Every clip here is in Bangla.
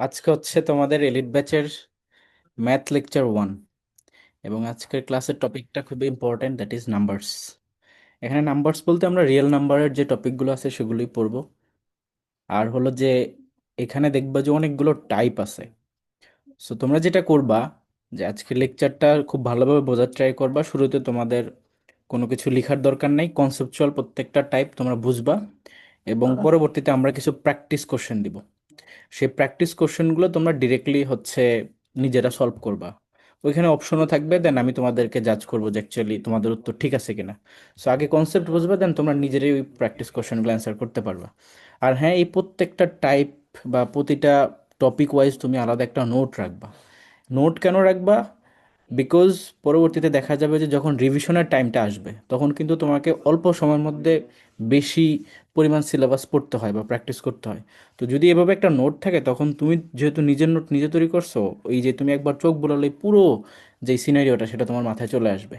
আজকে হচ্ছে তোমাদের এলিট ব্যাচের ম্যাথ লেকচার 1 এবং আজকের ক্লাসের টপিকটা খুবই ইম্পর্ট্যান্ট, দ্যাট ইজ নাম্বারস। এখানে নাম্বারস বলতে আমরা রিয়েল নাম্বারের যে টপিকগুলো আছে সেগুলোই পড়বো। আর হলো যে এখানে দেখবা যে অনেকগুলো টাইপ আছে। সো তোমরা যেটা করবা যে আজকের লেকচারটা খুব ভালোভাবে বোঝার ট্রাই করবা। শুরুতে তোমাদের কোনো কিছু লেখার দরকার নাই, কনসেপচুয়াল প্রত্যেকটা টাইপ তোমরা বুঝবা এবং পরবর্তীতে আমরা কিছু প্র্যাকটিস কোশ্চেন দিব। সেই প্র্যাকটিস কোশ্চেনগুলো তোমরা ডিরেক্টলি হচ্ছে নিজেরা সলভ করবা। ওইখানে অপশনও থাকবে, দেন আমি তোমাদেরকে জাজ করবো যে অ্যাকচুয়ালি তোমাদের উত্তর ঠিক আছে কিনা। সো আগে কনসেপ্ট বুঝবে, দেন তোমরা নিজেরাই ওই প্র্যাকটিস কোশ্চেনগুলো অ্যান্সার করতে পারবা। আর হ্যাঁ, এই প্রত্যেকটা টাইপ বা প্রতিটা টপিক ওয়াইজ তুমি আলাদা একটা নোট রাখবা। নোট কেন রাখবা? বিকজ পরবর্তীতে দেখা যাবে যে যখন রিভিশনের টাইমটা আসবে তখন কিন্তু তোমাকে অল্প সময়ের মধ্যে বেশি পরিমাণ সিলেবাস পড়তে হয় বা প্র্যাকটিস করতে হয়। তো যদি এভাবে একটা নোট থাকে তখন তুমি যেহেতু নিজের নোট নিজে তৈরি করছো, ওই যে তুমি একবার চোখ বুলালে পুরো যে সিনারিওটা সেটা তোমার মাথায় চলে আসবে।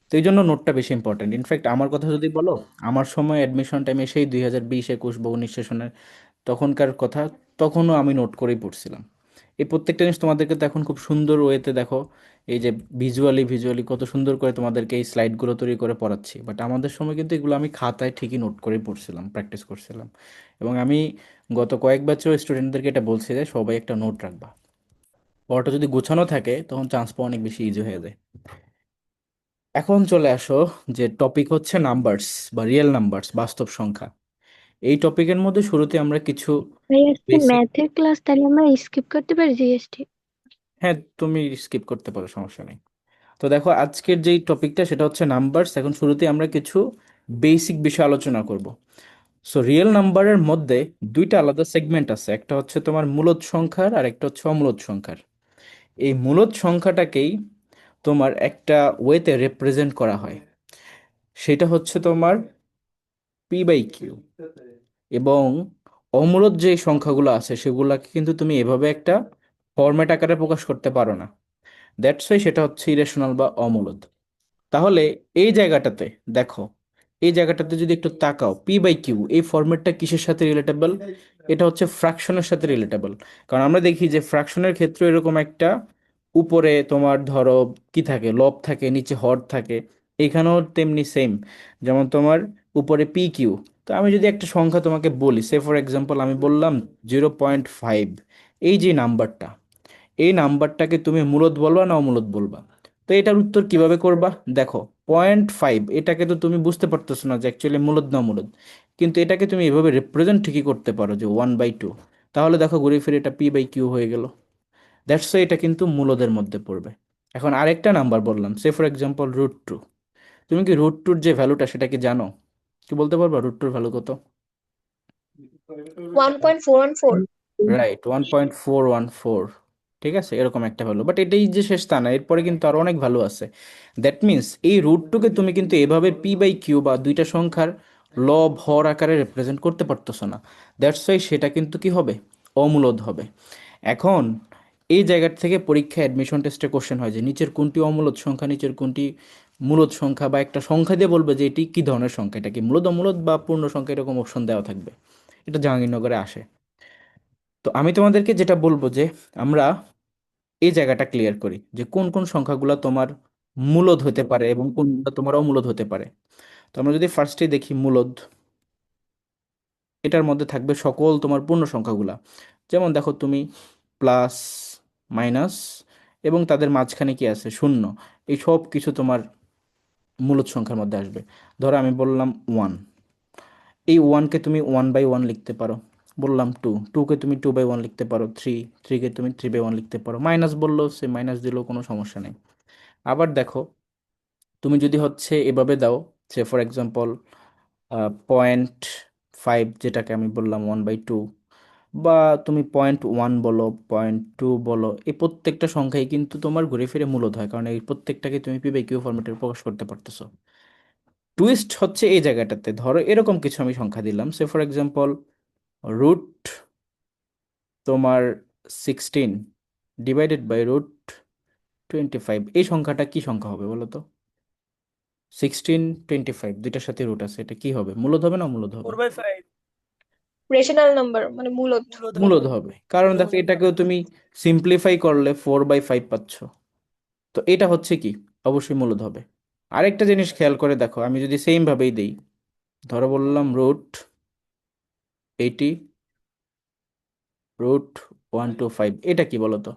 তো এই জন্য নোটটা বেশি ইম্পর্ট্যান্ট। ইনফ্যাক্ট আমার কথা যদি বলো, আমার সময় অ্যাডমিশন টাইমে সেই 2020, 2021 বা 2019 সেশনের তখনকার কথা, তখনও আমি নোট করেই পড়ছিলাম। এই প্রত্যেকটা জিনিস তোমাদেরকে তো এখন খুব সুন্দর ওয়েতে দেখো, এই যে ভিজুয়ালি ভিজুয়ালি কত সুন্দর করে তোমাদেরকে এই স্লাইডগুলো তৈরি করে পড়াচ্ছি, বাট আমাদের সময় কিন্তু এগুলো আমি খাতায় ঠিকই নোট করে পড়ছিলাম, প্র্যাকটিস করছিলাম। এবং আমি গত কয়েক বছর স্টুডেন্টদেরকে এটা বলছি যে সবাই একটা নোট রাখবা। পড়াটা যদি গোছানো থাকে তখন চান্স পাওয়া অনেক বেশি ইজি হয়ে যায়। এখন চলে আসো, যে টপিক হচ্ছে নাম্বারস বা রিয়েল নাম্বারস, বাস্তব সংখ্যা। এই টপিকের মধ্যে শুরুতে আমরা কিছু ভাই আজকে বেসিক। ম্যাথের ক্লাস, তাহলে আমরা স্কিপ করতে পারি জিএসটি? হ্যাঁ, তুমি স্কিপ করতে পারো, সমস্যা নেই। তো দেখো, আজকের যেই টপিকটা সেটা হচ্ছে নাম্বারস। এখন শুরুতে আমরা কিছু বেসিক বিষয় আলোচনা করব। সো রিয়েল নাম্বারের মধ্যে দুইটা আলাদা সেগমেন্ট আছে, একটা হচ্ছে তোমার মূলদ সংখ্যার আর একটা হচ্ছে অমূলদ সংখ্যার। এই মূলদ সংখ্যাটাকেই তোমার একটা ওয়েতে রিপ্রেজেন্ট করা হয়, সেটা হচ্ছে তোমার P/Q। এবং অমূলদ যে সংখ্যাগুলো আছে সেগুলোকে কিন্তু তুমি এভাবে একটা ফরম্যাট আকারে প্রকাশ করতে পারো না। দ্যাটস ওয়াই সেটা হচ্ছে ইরেশনাল বা অমূলদ। তাহলে এই জায়গাটাতে দেখো, এই জায়গাটাতে যদি একটু তাকাও, P/Q এই ফরম্যাটটা কিসের সাথে রিলেটেবল? এটা হচ্ছে ফ্র্যাকশনের সাথে রিলেটেবল। কারণ আমরা দেখি যে ফ্র্যাকশনের ক্ষেত্রে এরকম একটা উপরে তোমার ধরো কি থাকে, লব থাকে, নিচে হর থাকে। এখানেও তেমনি সেম, যেমন তোমার উপরে PQ। তো আমি যদি একটা সংখ্যা তোমাকে বলি, সে ফর এক্সাম্পল আমি বললাম 0.5, এই যে নাম্বারটা, এই নাম্বারটাকে তুমি মূলদ বলবা না অমূলদ বলবা? তো এটার উত্তর কিভাবে করবা? দেখো, 0.5 এটাকে তো তুমি বুঝতে পারতেছো না যে অ্যাকচুয়ালি মূলদ না অমূলদ, কিন্তু এটাকে তুমি এভাবে রিপ্রেজেন্ট ঠিকই করতে পারো যে 1/2। তাহলে দেখো ঘুরে ফিরে এটা P/Q হয়ে গেল। দ্যাটস এটা কিন্তু মূলদের মধ্যে পড়বে। এখন আরেকটা নাম্বার বললাম, সে ফর এক্সাম্পল √2। তুমি কি √2 যে ভ্যালুটা সেটা কি জানো? কি বলতে পারবা √2 ভ্যালু কত? 1.414। রাইট, 1.414। ঠিক আছে, এরকম একটা ভ্যালু, বাট এটাই যে শেষ তা না, এরপরে কিন্তু আরো অনেক ভ্যালু আছে। দ্যাট মিন্স এই √2কে তুমি কিন্তু এভাবে P/Q বা দুইটা সংখ্যার লব হর আকারে রিপ্রেজেন্ট করতে পারতেছো না। দ্যাটস ওয়াই সেটা কিন্তু কি হবে? অমূলদ হবে। এখন এই জায়গা থেকে পরীক্ষা অ্যাডমিশন টেস্টে কোশ্চেন হয় যে নিচের কোনটি অমূলদ সংখ্যা, নিচের কোনটি মূলদ সংখ্যা, বা একটা সংখ্যা দিয়ে বলবে যে এটি কি ধরনের সংখ্যা, এটা কি মূলদ, অমূলদ বা পূর্ণ সংখ্যা, এরকম অপশন দেওয়া থাকবে। এটা জাহাঙ্গীরনগরে আসে। তো আমি তোমাদেরকে যেটা বলবো যে আমরা এই জায়গাটা ক্লিয়ার করি যে কোন কোন সংখ্যাগুলো তোমার মূলদ হতে পারে এবং কোনগুলো তোমার অমূলদ হতে পারে। তো আমরা যদি ফার্স্টে দেখি মূলদ, এটার মধ্যে থাকবে সকল তোমার পূর্ণ সংখ্যাগুলা। যেমন দেখো তুমি প্লাস, মাইনাস এবং তাদের মাঝখানে কি আছে, শূন্য। এই সব কিছু তোমার মূলদ সংখ্যার মধ্যে আসবে। ধরো আমি বললাম 1, এই 1কে তুমি 1/1 লিখতে পারো। বললাম 2, 2কে তুমি 2/1 লিখতে পারো। 3, 3কে তুমি 3/1 লিখতে পারো। মাইনাস বললেও সে মাইনাস দিলেও কোনো সমস্যা নেই। আবার দেখো, তুমি যদি হচ্ছে এভাবে দাও, সে ফর এক্সাম্পল 0.5, যেটাকে আমি বললাম 1/2, বা তুমি 0.1 বলো, 0.2 বলো, এই প্রত্যেকটা সংখ্যাই কিন্তু তোমার ঘুরে ফিরে মূলদ হয়, কারণ এই প্রত্যেকটাকে তুমি P/Q ফরম্যাটে প্রকাশ করতে পারতেছো। টুইস্ট হচ্ছে এই জায়গাটাতে, ধরো এরকম কিছু আমি সংখ্যা দিলাম, সে ফর এক্সাম্পল রুট তোমার 16 ডিভাইডেড বাই √25, এই সংখ্যাটা কি সংখ্যা হবে বলো তো? 16, 25 দুইটার সাথে রুট আছে, এটা কি হবে, মূলদ হবে না অমূলদ হবে? 4/5। রেশনাল নাম্বার মানে মূলদ। মূলদ হবে, কারণ দেখো এটাকেও তুমি সিম্পলিফাই করলে 4/5 পাচ্ছ। তো এটা হচ্ছে কি, অবশ্যই মূলদ হবে। আরেকটা জিনিস খেয়াল করে দেখো, আমি যদি সেম ভাবেই দেই, ধরো বললাম √80, √125, এটা কি বলতো?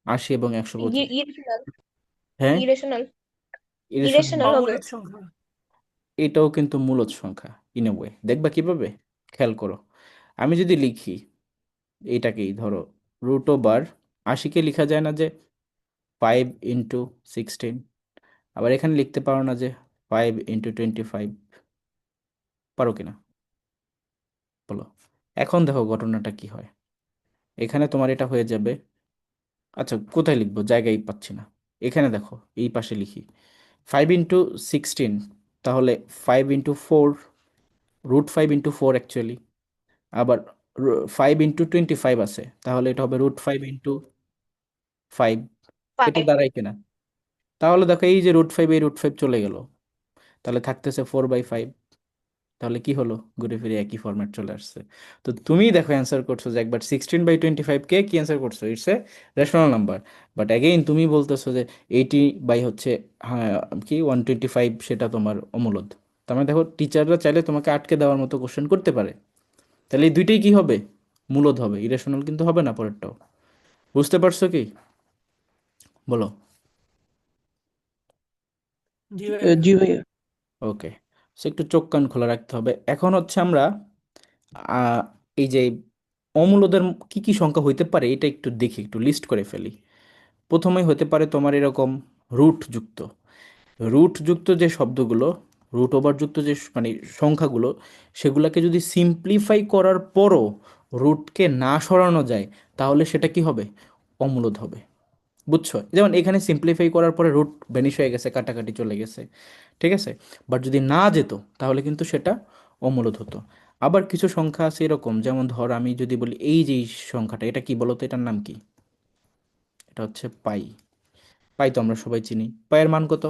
80 এবং 125। ইরেশনাল। হ্যাঁ, ইরেশনাল। ইরেশনাল। ইরেশনাল হবে। এটাও কিন্তু মূলদ সংখ্যা ইন এ ওয়ে, দেখবা কিভাবে, খেয়াল করো। আমি যদি লিখি এটাকেই ধরো √, 80কে লিখা যায় না যে 5 × 16? আবার এখানে লিখতে পারো না যে 5 × 25? পারো কিনা বলো। এখন দেখো ঘটনাটা কি হয়, এখানে তোমার এটা হয়ে যাবে। আচ্ছা, কোথায় লিখবো, জায়গায় পাচ্ছি না। এখানে দেখো, এই পাশে লিখি 5 × 16, তাহলে 5 × 4, √5 × 4 অ্যাকচুয়ালি। আবার 5 × 25 আছে, তাহলে এটা হবে √5 × 5। এটা ফাইভ। দাঁড়ায় কিনা? তাহলে দেখো এই যে √5, এই √5 চলে গেল, তাহলে থাকতেছে 4/5। তাহলে কি হলো, ঘুরে ফিরে একই ফরম্যাট চলে আসছে। তো তুমি দেখো অ্যান্সার করছো যে একবার 16/25 কে কি অ্যান্সার করছো, it's a rational number. But again তুমি বলতেছো যে 80 হচ্ছে, হ্যাঁ, কি 125, সেটা তোমার অমূলদ। তার মানে দেখো টিচাররা চাইলে তোমাকে আটকে দেওয়ার মতো কোশ্চেন করতে পারে। তাহলে এই দুইটাই কি হবে, মূলদ হবে, ইরেশনাল কিন্তু হবে না পরেরটাও। বুঝতে পারছো কি, বলো। জি ভাইয়া। ওকে, সো একটু চোখ কান খোলা রাখতে হবে। এখন হচ্ছে আমরা আহ, এই যে অমূলদের কি কি সংখ্যা হইতে পারে এটা একটু দেখি, একটু লিস্ট করে ফেলি। প্রথমেই হতে পারে তোমার এরকম রুট যুক্ত। রুট যুক্ত যে শব্দগুলো, √ওভার যুক্ত যে মানে সংখ্যাগুলো, সেগুলোকে যদি সিম্পলিফাই করার পরও রুটকে না সরানো যায়, তাহলে সেটা কি হবে, অমূলদ হবে। বুঝছো, যেমন এখানে সিম্পলিফাই করার পরে রুট ভ্যানিশ হয়ে গেছে, কাটাকাটি চলে গেছে, ঠিক আছে। বাট যদি না যেত, তাহলে কিন্তু সেটা অমূলদ হতো। আবার কিছু সংখ্যা আছে এরকম, যেমন ধর আমি যদি বলি এই যে এই সংখ্যাটা, এটা কি বলতো, এটার নাম কি? এটা হচ্ছে পাই। পাই তো আমরা সবাই চিনি। পায়ের মান কত?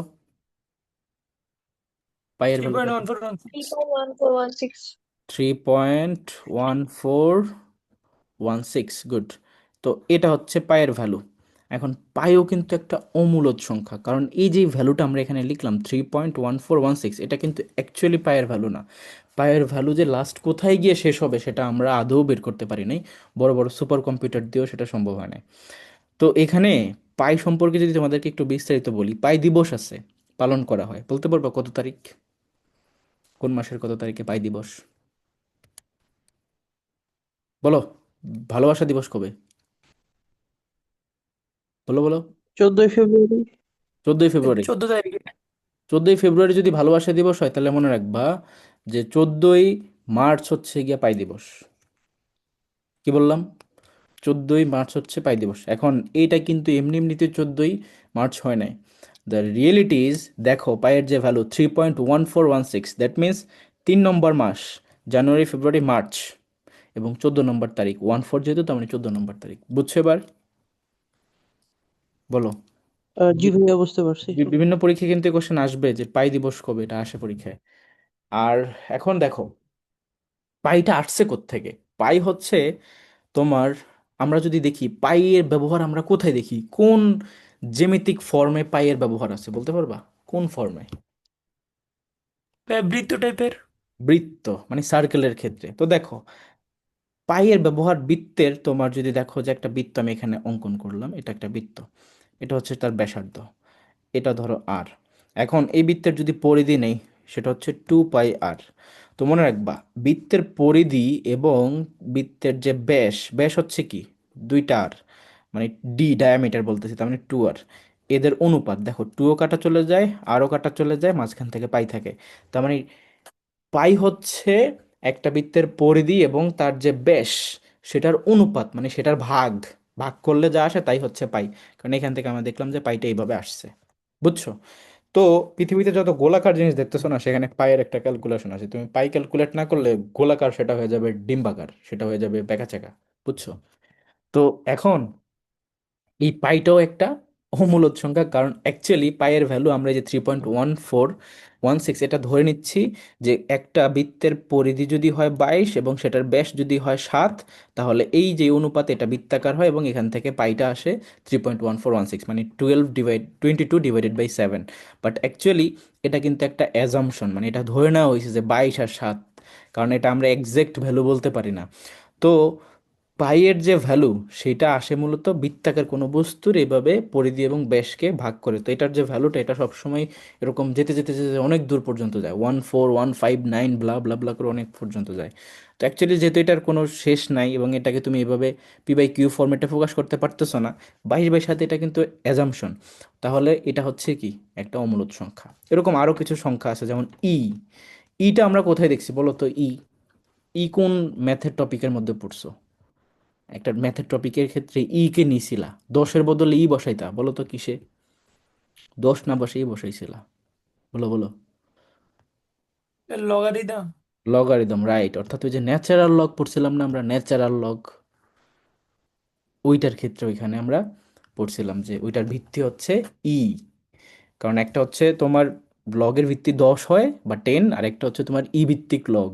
পায়ের ভ্যালু কত? 3.1416। 3.1416, গুড। তো এটা হচ্ছে পায়ের ভ্যালু। এখন পাইও কিন্তু একটা অমূলদ সংখ্যা, কারণ এই যে ভ্যালুটা আমরা এখানে লিখলাম 3.1416, এটা কিন্তু অ্যাকচুয়ালি পায়ের ভ্যালু না। পায়ের ভ্যালু যে লাস্ট কোথায় গিয়ে শেষ হবে সেটা আমরা আদৌ বের করতে পারি নাই। বড় বড় সুপার কম্পিউটার দিয়েও সেটা সম্ভব হয় না। তো এখানে পাই সম্পর্কে যদি তোমাদেরকে একটু বিস্তারিত বলি, পাই দিবস আছে, পালন করা হয়, বলতে পারবা কত তারিখ, কোন মাসের কত তারিখে পাই দিবস? বলো। ভালোবাসা দিবস কবে? বলো বলো। 14ই ফেব্রুয়ারি। 14ই ফেব্রুয়ারি। 14 তারিখে। 14ই ফেব্রুয়ারি যদি ভালোবাসা দিবস হয়, তাহলে মনে রাখবা যে 14ই মার্চ হচ্ছে গিয়া পাই দিবস। কি বললাম? 14ই মার্চ হচ্ছে পাই দিবস। এখন এইটা কিন্তু এমনি এমনিতে 14ই মার্চ হয় নাই। দ্য রিয়েলিটি ইজ, দেখো পায়ের যে ভ্যালু 3.1416, দ্যাট মিনস 3 নম্বর মাস, জানুয়ারি ফেব্রুয়ারি মার্চ, এবং 14 নম্বর তারিখ, 14 যেহেতু, তার মানে 14 নম্বর তারিখ। বুঝছো এবার, বলো। জি ভাইয়া, বুঝতে পারছি। বিভিন্ন পরীক্ষায় কিন্তু কোশ্চেন আসবে যে পাই দিবস কবে, এটা আসে পরীক্ষায়। আর এখন দেখো পাইটা আসছে কোত্থেকে। পাই হচ্ছে তোমার, আমরা যদি দেখি পাইয়ের ব্যবহার আমরা কোথায় দেখি, কোন জ্যামিতিক ফর্মে পাইয়ের ব্যবহার আছে, বলতে পারবা কোন ফর্মে? বৃত্ত টাইপের। বৃত্ত মানে সার্কেলের ক্ষেত্রে। তো দেখো পাইয়ের ব্যবহার বৃত্তের, তোমার যদি দেখো যে একটা বৃত্ত আমি এখানে অঙ্কন করলাম, এটা একটা বৃত্ত, এটা হচ্ছে তার ব্যাসার্ধ, এটা ধরো আর। এখন এই বৃত্তের যদি পরিধি নেই, সেটা হচ্ছে 2πr। তো মনে রাখবা বৃত্তের পরিধি এবং বৃত্তের যে ব্যাস, ব্যাস হচ্ছে কি, দুইটা আর, মানে ডি ডায়ামিটার বলতেছি, তার মানে 2r। এদের অনুপাত দেখো, 2ও কাটা চলে যায়, আরও কাটা চলে যায়, মাঝখান থেকে পাই থাকে। তার মানে পাই হচ্ছে একটা বৃত্তের পরিধি এবং তার যে ব্যাস, সেটার অনুপাত, মানে সেটার ভাগ, ভাগ করলে যা আসে তাই হচ্ছে পাই। কারণ এখান থেকে আমরা দেখলাম যে পাইটা এইভাবে আসছে। বুঝছো? তো পৃথিবীতে যত গোলাকার জিনিস দেখতেছো না, সেখানে পায়ের একটা ক্যালকুলেশন আছে। তুমি পাই ক্যালকুলেট না করলে গোলাকার সেটা হয়ে যাবে ডিম্বাকার, সেটা হয়ে যাবে ব্যাকাচেকা। বুঝছো? তো এখন এই পাইটাও একটা অমূলদ সংখ্যা, কারণ অ্যাকচুয়ালি পাইয়ের ভ্যালু আমরা এই যে 3.1416 এটা ধরে নিচ্ছি যে একটা বৃত্তের পরিধি যদি হয় 22 এবং সেটার ব্যাস যদি হয় 7, তাহলে এই যে অনুপাতে এটা বৃত্তাকার হয় এবং এখান থেকে পাইটা আসে 3.1416, মানে 22 ডিভাইডেড বাই 7। বাট অ্যাকচুয়ালি এটা কিন্তু একটা অ্যাজাম্পশন, মানে এটা ধরে নেওয়া হয়েছে যে 22 আর 7, কারণ এটা আমরা এক্সাক্ট ভ্যালু বলতে পারি না। তো পাইয়ের যে ভ্যালু সেটা আসে মূলত বৃত্তাকার কোনো বস্তুর এভাবে পরিধি এবং ব্যাসকে ভাগ করে। তো এটার যে ভ্যালুটা এটা সবসময় এরকম যেতে যেতে যেতে অনেক দূর পর্যন্ত যায়, 14159 ব্লা ব্লা ব্লা করে অনেক পর্যন্ত যায়। তো অ্যাকচুয়ালি যেহেতু এটার কোনো শেষ নাই এবং এটাকে তুমি এভাবে P/Q ফর্মেটে প্রকাশ করতে পারতেছো না, 22/7 এটা কিন্তু অ্যাজাম্পশন, তাহলে এটা হচ্ছে কি একটা অমূলদ সংখ্যা। এরকম আরও কিছু সংখ্যা আছে, যেমন ইটা আমরা কোথায় দেখছি বলো তো? ই কোন ম্যাথের টপিকের মধ্যে পড়ছো? একটা ম্যাথের টপিকের ক্ষেত্রে কে নিছিলা, 10-এর বদলে বসাইতা, বলো তো কিসে? 10 না বসে বসাইছিলা? বলো বলো। লগারিদম। Logarithm, right. অর্থাৎ ওই যে ন্যাচারাল লগ পড়ছিলাম না আমরা, ন্যাচারাল লগ, ওইটার ক্ষেত্রে ওইখানে আমরা পড়ছিলাম যে ওইটার ভিত্তি হচ্ছে ই। কারণ একটা হচ্ছে তোমার লগের ভিত্তি 10 হয় বা 10, আর একটা হচ্ছে তোমার ভিত্তিক লগ।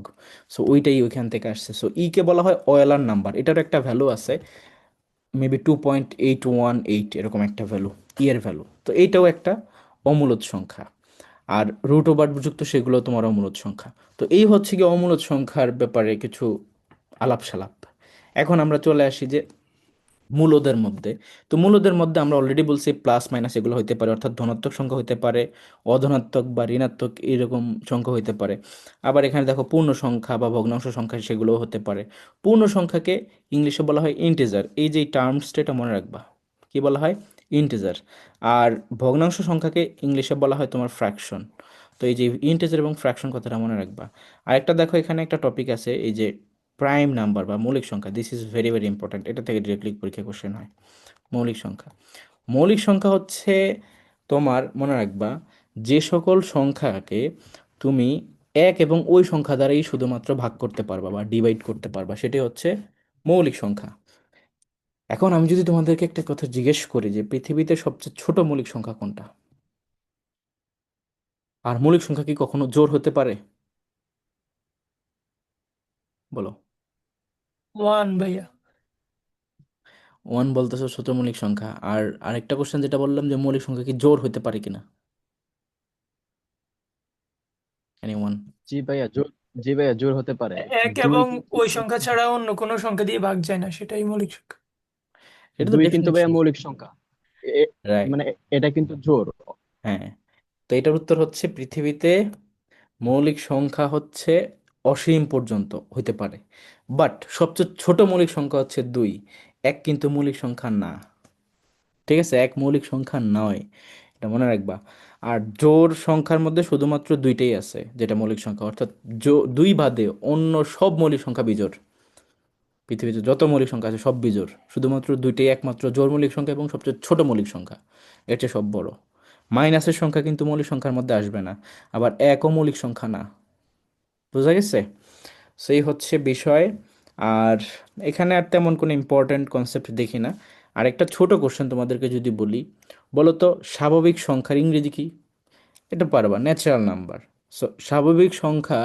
সো ওইটাই ওইখান থেকে আসছে। সো কে বলা হয় অয়েলার নাম্বার, এটার একটা ভ্যালু আছে মেবি 2.818, এরকম একটা ভ্যালু, এর ভ্যালু। তো এইটাও একটা অমূলদ সংখ্যা। আর রুট ওভার যুক্ত সেগুলো তোমার অমূলদ সংখ্যা। তো এই হচ্ছে কি অমূলদ সংখ্যার ব্যাপারে কিছু আলাপ সালাপ। এখন আমরা চলে আসি যে মূলদের মধ্যে। তো মূলদের মধ্যে আমরা অলরেডি বলছি প্লাস মাইনাস এগুলো হইতে পারে, অর্থাৎ ধনাত্মক সংখ্যা হইতে পারে, অধনাত্মক বা ঋণাত্মক এরকম সংখ্যা হইতে পারে। আবার এখানে দেখো পূর্ণ সংখ্যা বা ভগ্নাংশ সংখ্যা সেগুলোও হতে পারে। পূর্ণ সংখ্যাকে ইংলিশে বলা হয় ইন্টিজার, এই যে টার্মসটা এটা মনে রাখবা, কি বলা হয়? ইন্টিজার। আর ভগ্নাংশ সংখ্যাকে ইংলিশে বলা হয় তোমার ফ্র্যাকশন। তো এই যে ইন্টিজার এবং ফ্র্যাকশন কথাটা মনে রাখবা। আরেকটা দেখো এখানে একটা টপিক আছে, এই যে প্রাইম নাম্বার বা মৌলিক সংখ্যা, this is very very important, এটা থেকে ডিরেক্টলি পরীক্ষা কোশ্চেন হয়। মৌলিক সংখ্যা, মৌলিক সংখ্যা হচ্ছে তোমার মনে রাখবা যে সকল সংখ্যাকে তুমি এক এবং ওই সংখ্যা দ্বারাই শুধুমাত্র ভাগ করতে পারবা বা ডিভাইড করতে পারবা, সেটাই হচ্ছে মৌলিক সংখ্যা। এখন আমি যদি তোমাদেরকে একটা কথা জিজ্ঞেস করি যে পৃথিবীতে সবচেয়ে ছোট মৌলিক সংখ্যা কোনটা, আর মৌলিক সংখ্যা কি কখনো জোড় হতে পারে? বলো। 1 ভাইয়া। ওয়ান বলতেছো ছোট মৌলিক সংখ্যা, আর আরেকটা কোশ্চেন যেটা বললাম যে মৌলিক সংখ্যা কি জোড় হতে পারে কিনা? এনিওয়ান? জি ভাইয়া জোর, জি ভাইয়া জোর হতে পারে। এক দুই এবং কিন্তু ওই সংখ্যা ছাড়া অন্য কোনো সংখ্যা দিয়ে ভাগ যায় না, সেটাই মৌলিক সংখ্যা। এটা তো দুই কিন্তু ভাইয়া ডেফিনেশন। মৌলিক সংখ্যা। রাইট। মানে এটা কিন্তু জোর। হ্যাঁ। তো এটার উত্তর হচ্ছে পৃথিবীতে মৌলিক সংখ্যা হচ্ছে অসীম পর্যন্ত হইতে পারে, বাট সবচেয়ে ছোট মৌলিক সংখ্যা হচ্ছে 2। এক কিন্তু মৌলিক সংখ্যা না, ঠিক আছে? এক মৌলিক সংখ্যা নয়, এটা মনে রাখবা। আর জোড় সংখ্যার মধ্যে শুধুমাত্র দুইটাই আছে যেটা মৌলিক সংখ্যা, অর্থাৎ দুই বাদে অন্য সব মৌলিক সংখ্যা বিজোড়। পৃথিবীতে যত মৌলিক সংখ্যা আছে সব বিজোড়, শুধুমাত্র দুইটাই একমাত্র জোড় মৌলিক সংখ্যা এবং সবচেয়ে ছোট মৌলিক সংখ্যা, এর চেয়ে সব বড়। মাইনাসের সংখ্যা কিন্তু মৌলিক সংখ্যার মধ্যে আসবে না, আবার একও মৌলিক সংখ্যা না। বোঝা গেছে? সেই হচ্ছে বিষয়। আর এখানে আর তেমন কোনো ইম্পর্ট্যান্ট কনসেপ্ট দেখি না। আর একটা ছোট কোশ্চেন তোমাদেরকে যদি বলি, বলো তো স্বাভাবিক সংখ্যার ইংরেজি কি? এটা পারবা, ন্যাচারাল নাম্বার। সো স্বাভাবিক সংখ্যা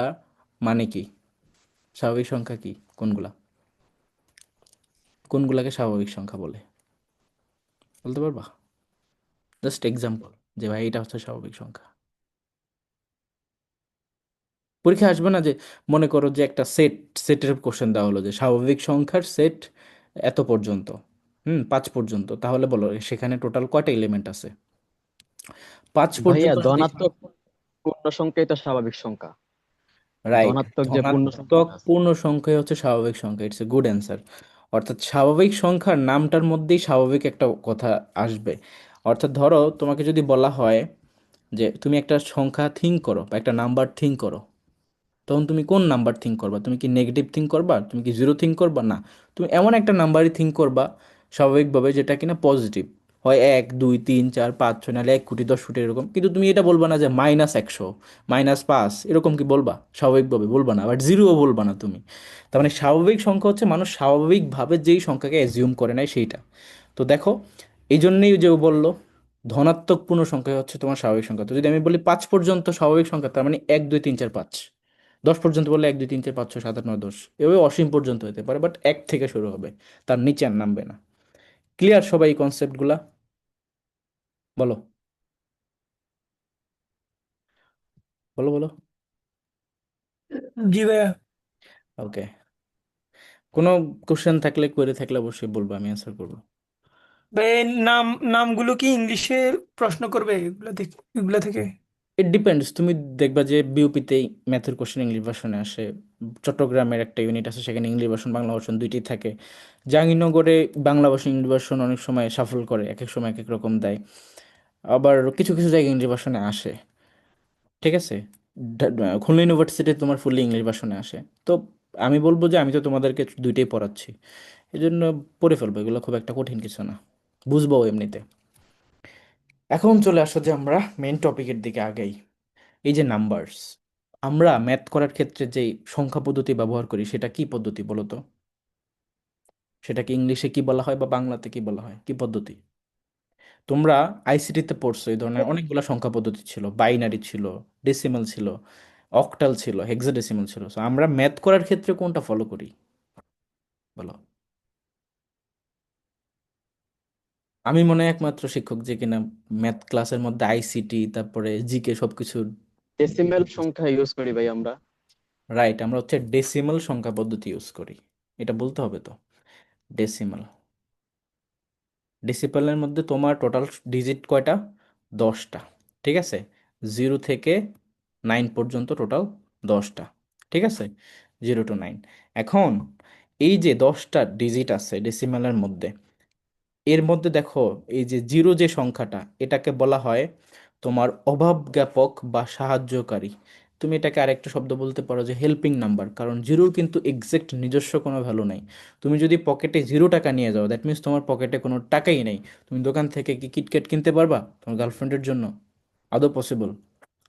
মানে কি? স্বাভাবিক সংখ্যা কি, কোনগুলা? কোনগুলাকে স্বাভাবিক সংখ্যা বলে বলতে পারবা? জাস্ট এক্সাম্পল, যে ভাই এটা হচ্ছে স্বাভাবিক সংখ্যা। পরীক্ষা আসবে না যে মনে করো যে একটা সেটের কোশ্চেন দেওয়া হলো যে স্বাভাবিক সংখ্যার সেট এত পর্যন্ত, 5 পর্যন্ত, তাহলে বলো সেখানে টোটাল কয়টা এলিমেন্ট আছে? 5 ভাইয়া পর্যন্ত যদি, ধনাত্মক পূর্ণ সংখ্যাই তো স্বাভাবিক সংখ্যা। রাইট, ধনাত্মক যে পূর্ণ ধনাত্মক সংখ্যাটা আছে। পূর্ণ সংখ্যাই হচ্ছে স্বাভাবিক সংখ্যা, ইটস এ গুড অ্যান্সার। অর্থাৎ স্বাভাবিক সংখ্যার নামটার মধ্যেই স্বাভাবিক একটা কথা আসবে। অর্থাৎ ধরো তোমাকে যদি বলা হয় যে তুমি একটা সংখ্যা থিঙ্ক করো বা একটা নাম্বার থিঙ্ক করো, তখন তুমি কোন নাম্বার থিঙ্ক করবা? তুমি কি নেগেটিভ থিঙ্ক করবা? তুমি কি জিরো থিঙ্ক করবা? না, তুমি এমন একটা নাম্বারই থিঙ্ক করবা স্বাভাবিকভাবে যেটা কিনা পজিটিভ, হয় 1 2 3 4 5 6, নাহলে 1 কোটি 10 কোটি এরকম। কিন্তু তুমি এটা বলবা না যে -100, -5 এরকম কি বলবা? স্বাভাবিকভাবে বলবা না, বাট জিরোও বলবা না তুমি। তার মানে স্বাভাবিক সংখ্যা হচ্ছে মানুষ স্বাভাবিকভাবে যেই সংখ্যাকে অ্যাজিউম করে নেয় সেইটা। তো দেখো, এই জন্যই যে ও বললো ধনাত্মক পূর্ণ সংখ্যা হচ্ছে তোমার স্বাভাবিক সংখ্যা। তো যদি আমি বলি 5 পর্যন্ত স্বাভাবিক সংখ্যা, তার মানে 1 2 3 4 5। 10 পর্যন্ত বললে 1 2 3 4 5 6 7 8 9 10, এভাবে অসীম পর্যন্ত হতে পারে, বাট 1 থেকে শুরু হবে, তার নিচে আর নামবে না। ক্লিয়ার সবাই এই কনসেপ্টগুলা? বলো বলো বলো। জি ভাইয়া। ওকে, কোনো কোশ্চেন থাকলে, কোয়েরি থাকলে অবশ্যই বলবো, আমি অ্যান্সার করবো। ভাই এই নামগুলো কি ইংলিশে প্রশ্ন করবে এগুলা থেকে? ইট ডিপেন্ডস, তুমি দেখবা যে বিউপিতেই ম্যাথের কোশ্চেন ইংলিশ ভার্সনে আসে। চট্টগ্রামের একটা ইউনিট আছে, সেখানে ইংলিশ ভার্সন বাংলা ভার্সন দুইটাই থাকে। জাহাঙ্গীরনগরে বাংলা ভার্সন ইংলিশ ভার্সন অনেক সময় সাফল করে, এক এক সময় এক এক রকম দেয়। আবার কিছু কিছু জায়গায় ইংলিশ ভার্সনে আসে, ঠিক আছে। খুলনা ইউনিভার্সিটি তোমার ফুললি ইংলিশ ভার্সনে আসে। তো আমি বলবো যে আমি তো তোমাদেরকে দুইটাই পড়াচ্ছি, এই জন্য পড়ে ফেলবো, এগুলো খুব একটা কঠিন কিছু না, বুঝবো এমনিতে। এখন চলে আসো যে আমরা মেইন টপিকের দিকে আগেই। এই যে নাম্বারস, আমরা ম্যাথ করার ক্ষেত্রে যেই সংখ্যা পদ্ধতি ব্যবহার করি, সেটা কি পদ্ধতি বলো তো? সেটাকে ইংলিশে কি বলা হয় বা বাংলাতে কি বলা হয়, কি পদ্ধতি? তোমরা আইসিটিতে পড়ছো এই ধরনের অনেকগুলো সংখ্যা পদ্ধতি ছিল, বাইনারি ছিল, ডেসিমাল ছিল, অক্টাল ছিল, হেক্সাডেসিমাল ছিল। So আমরা ম্যাথ করার ক্ষেত্রে কোনটা ফলো করি বলো? আমি মনে হয় একমাত্র শিক্ষক যে কিনা ম্যাথ ক্লাসের মধ্যে আইসিটি তারপরে জিকে সবকিছু। ডেসিমেল সংখ্যা ইউজ করি ভাই আমরা। রাইট, আমরা হচ্ছে ডেসিমাল সংখ্যা পদ্ধতি ইউজ করি, এটা বলতে হবে তো। ডেসিমাল, ডিসিপ্লিনের মধ্যে তোমার টোটাল ডিজিট কয়টা? 10টা, ঠিক আছে। 0 থেকে 9 পর্যন্ত টোটাল 10টা, ঠিক আছে। 0 to 9। এখন এই যে 10টা ডিজিট আছে ডেসিমালের মধ্যে, এর মধ্যে দেখো এই যে জিরো যে সংখ্যাটা, এটাকে বলা হয় তোমার অভাব জ্ঞাপক বা সাহায্যকারী। তুমি এটাকে আরেকটা শব্দ বলতে পারো যে হেল্পিং নাম্বার, কারণ জিরোর কিন্তু এক্সাক্ট নিজস্ব কোনো ভ্যালু নাই। তুমি যদি পকেটে 0 টাকা নিয়ে যাও, দ্যাট মিনস তোমার পকেটে কোনো টাকাই নেই। তুমি দোকান থেকে কি কিটক্যাট কিনতে পারবা তোমার গার্লফ্রেন্ডের জন্য? আদৌ পসিবল?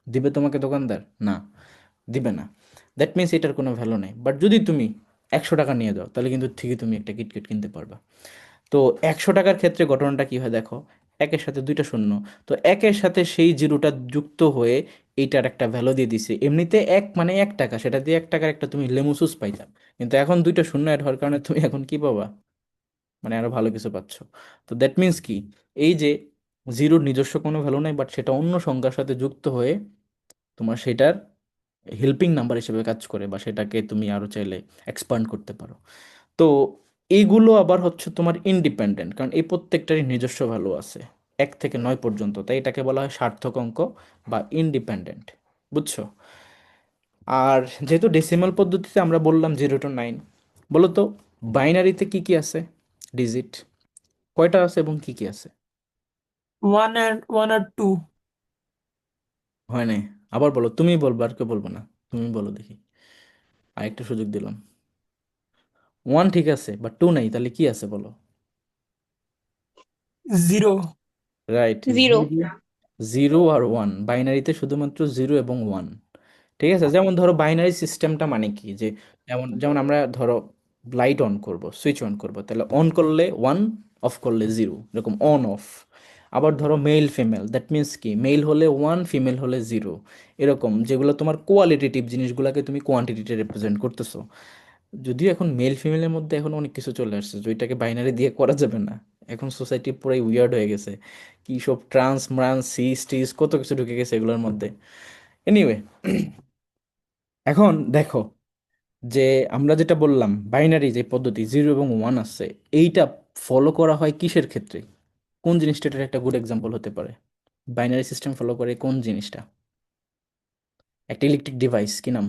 দিবে তোমাকে দোকানদার? না, দিবে না। দ্যাট মিনস এটার কোনো ভ্যালু নেই। বাট যদি তুমি 100 টাকা নিয়ে যাও, তাহলে কিন্তু ঠিকই তুমি একটা কিটক্যাট কিনতে পারবা। তো 100 টাকার ক্ষেত্রে ঘটনাটা কি হয় দেখো, একের সাথে দুইটা শূন্য, তো একের সাথে সেই জিরোটা যুক্ত হয়ে এইটার একটা ভ্যালু দিয়ে দিছে। এমনিতে এক মানে 1 টাকা, সেটা দিয়ে 1 টাকার একটা তুমি লেমুসুস পাইতাম, কিন্তু এখন দুইটা শূন্য অ্যাড হওয়ার কারণে তুমি এখন কি পাবা, মানে আরো ভালো কিছু পাচ্ছ। তো দ্যাট মিন্স কি, এই যে জিরোর নিজস্ব কোনো ভ্যালু নাই, বাট সেটা অন্য সংখ্যার সাথে যুক্ত হয়ে তোমার সেটার হেল্পিং নাম্বার হিসেবে কাজ করে, বা সেটাকে তুমি আরো চাইলে এক্সপান্ড করতে পারো। তো এইগুলো আবার হচ্ছে তোমার ইন্ডিপেন্ডেন্ট, কারণ এই প্রত্যেকটারই নিজস্ব ভ্যালু আছে 1 থেকে 9 পর্যন্ত, তাই এটাকে বলা হয় সার্থক অঙ্ক বা ইন্ডিপেন্ডেন্ট, বুঝছো? আর যেহেতু ডেসিমাল পদ্ধতিতে আমরা বললাম 0 to 9, বলো তো বাইনারিতে কি কি আছে ডিজিট, কয়টা আছে এবং কি কি আছে? 1 আর 2। হয় নাই, আবার বলো, তুমি বলবো আর কেউ বলবো না, তুমি বলো দেখি, আরেকটা সুযোগ দিলাম। 1 ঠিক আছে, বাট 2 নাই, তাহলে কি আছে বলো? 0। রাইট, 0। জিরো। 0 আর 1, বাইনারিতে শুধুমাত্র 0 এবং 1, ঠিক আছে। যেমন ধরো বাইনারি সিস্টেমটা মানে কি, যে যেমন যেমন আমরা ধরো লাইট অন করব, সুইচ অন করব, তাহলে অন করলে 1, অফ করলে 0, এরকম অন অফ। আবার ধরো মেল ফিমেল, দ্যাট মিন্স কি, মেল হলে 1, ফিমেল হলে 0, এরকম যেগুলো তোমার কোয়ালিটেটিভ জিনিসগুলোকে তুমি কোয়ান্টিটিতে রিপ্রেজেন্ট করতেছো। যদিও এখন মেল ফিমেলের মধ্যে এখন অনেক কিছু চলে আসছে, যেটাকে বাইনারি দিয়ে করা যাবে না। এখন সোসাইটি পুরাই উইয়ার্ড হয়ে গেছে, কি সব ট্রান্স ম্রান্স সিস টিস কত কিছু ঢুকে গেছে এগুলোর মধ্যে। এনিওয়ে, এখন দেখো যে আমরা যেটা বললাম বাইনারি যে পদ্ধতি 0 এবং 1 আছে, এইটা ফলো করা হয় কিসের ক্ষেত্রে, কোন জিনিসটা এটার একটা গুড এক্সাম্পল হতে পারে? বাইনারি সিস্টেম ফলো করে কোন জিনিসটা? একটা ইলেকট্রিক ডিভাইস, কি নাম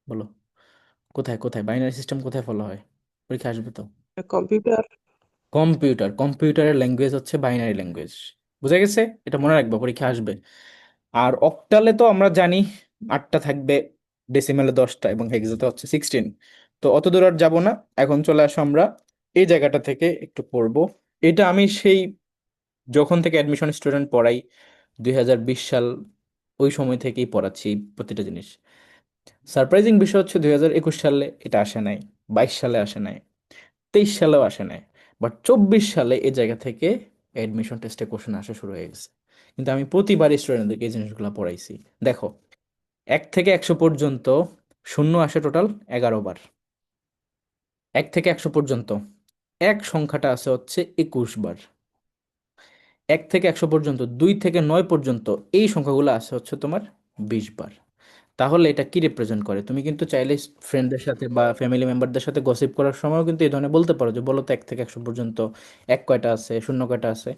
বলো? কোথায় কোথায় বাইনারি সিস্টেম কোথায় ফলো হয়? পরীক্ষা আসবে তো। কম্পিউটার। কম্পিউটার, কম্পিউটারের ল্যাঙ্গুয়েজ হচ্ছে বাইনারি ল্যাঙ্গুয়েজ, বুঝা গেছে? এটা মনে রাখবো, পরীক্ষা আসবে। আর অক্টালে তো আমরা জানি 8টা থাকবে, ডেসিমেলে 10টা, এবং হেক্সাতে হচ্ছে 16। তো অত দূর আর যাবো না, এখন চলে আসো আমরা এই জায়গাটা থেকে একটু পড়বো। এটা আমি সেই যখন থেকে অ্যাডমিশন স্টুডেন্ট পড়াই, 2020 সাল, ওই সময় থেকেই পড়াচ্ছি এই প্রতিটা জিনিস। সারপ্রাইজিং বিষয় হচ্ছে 2021 সালে এটা আসে নাই, 22 সালে আসে নাই, 23 সালেও আসে নাই, বাট 24 সালে এই জায়গা থেকে অ্যাডমিশন টেস্টে কোশ্চেন আসা শুরু হয়ে গেছে, কিন্তু আমি প্রতিবার স্টুডেন্টদেরকে এই জিনিসগুলো পড়াইছি। দেখো, 1 থেকে 100 পর্যন্ত শূন্য আসে টোটাল 11 বার। 1 থেকে 100 পর্যন্ত এক সংখ্যাটা আছে হচ্ছে 21 বার। 1 থেকে 100 পর্যন্ত 2 থেকে 9 পর্যন্ত এই সংখ্যাগুলো আছে হচ্ছে তোমার 20 বার। তাহলে এটা কি রিপ্রেজেন্ট করে? তুমি কিন্তু চাইলে ফ্রেন্ডদের সাথে বা ফ্যামিলি মেম্বারদের সাথে গসিপ করার সময়ও কিন্তু এই ধরনের বলতে পারো যে বলো তো 1 থেকে 100 পর্যন্ত এক কয়টা আছে, শূন্য কয়টা আছে।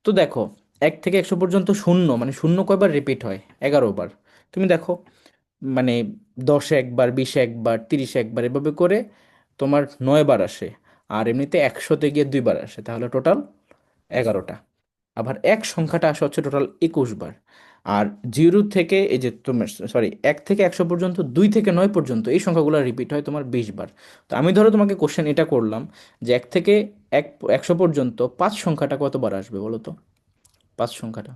তো দেখো, 1 থেকে 100 পর্যন্ত শূন্য মানে শূন্য কয়বার রিপিট হয়? 11 বার। তুমি দেখো, মানে 10 একবার, 20 একবার, 30 একবার, এভাবে করে তোমার 9 বার আসে। আর এমনিতে 100-তে গিয়ে 2 বার আসে, তাহলে টোটাল 11টা। আবার এক সংখ্যাটা আসে হচ্ছে টোটাল 21 বার। আর জিরো থেকে এই যে তোমার, সরি, 1 থেকে 100 পর্যন্ত, 2 থেকে 9 পর্যন্ত এই সংখ্যাগুলো রিপিট হয় তোমার 20 বার। তো আমি ধরো তোমাকে কোশ্চেন এটা করলাম যে 1 থেকে 100 পর্যন্ত 5 সংখ্যাটা কতবার আসবে বলো তো? 5 সংখ্যাটা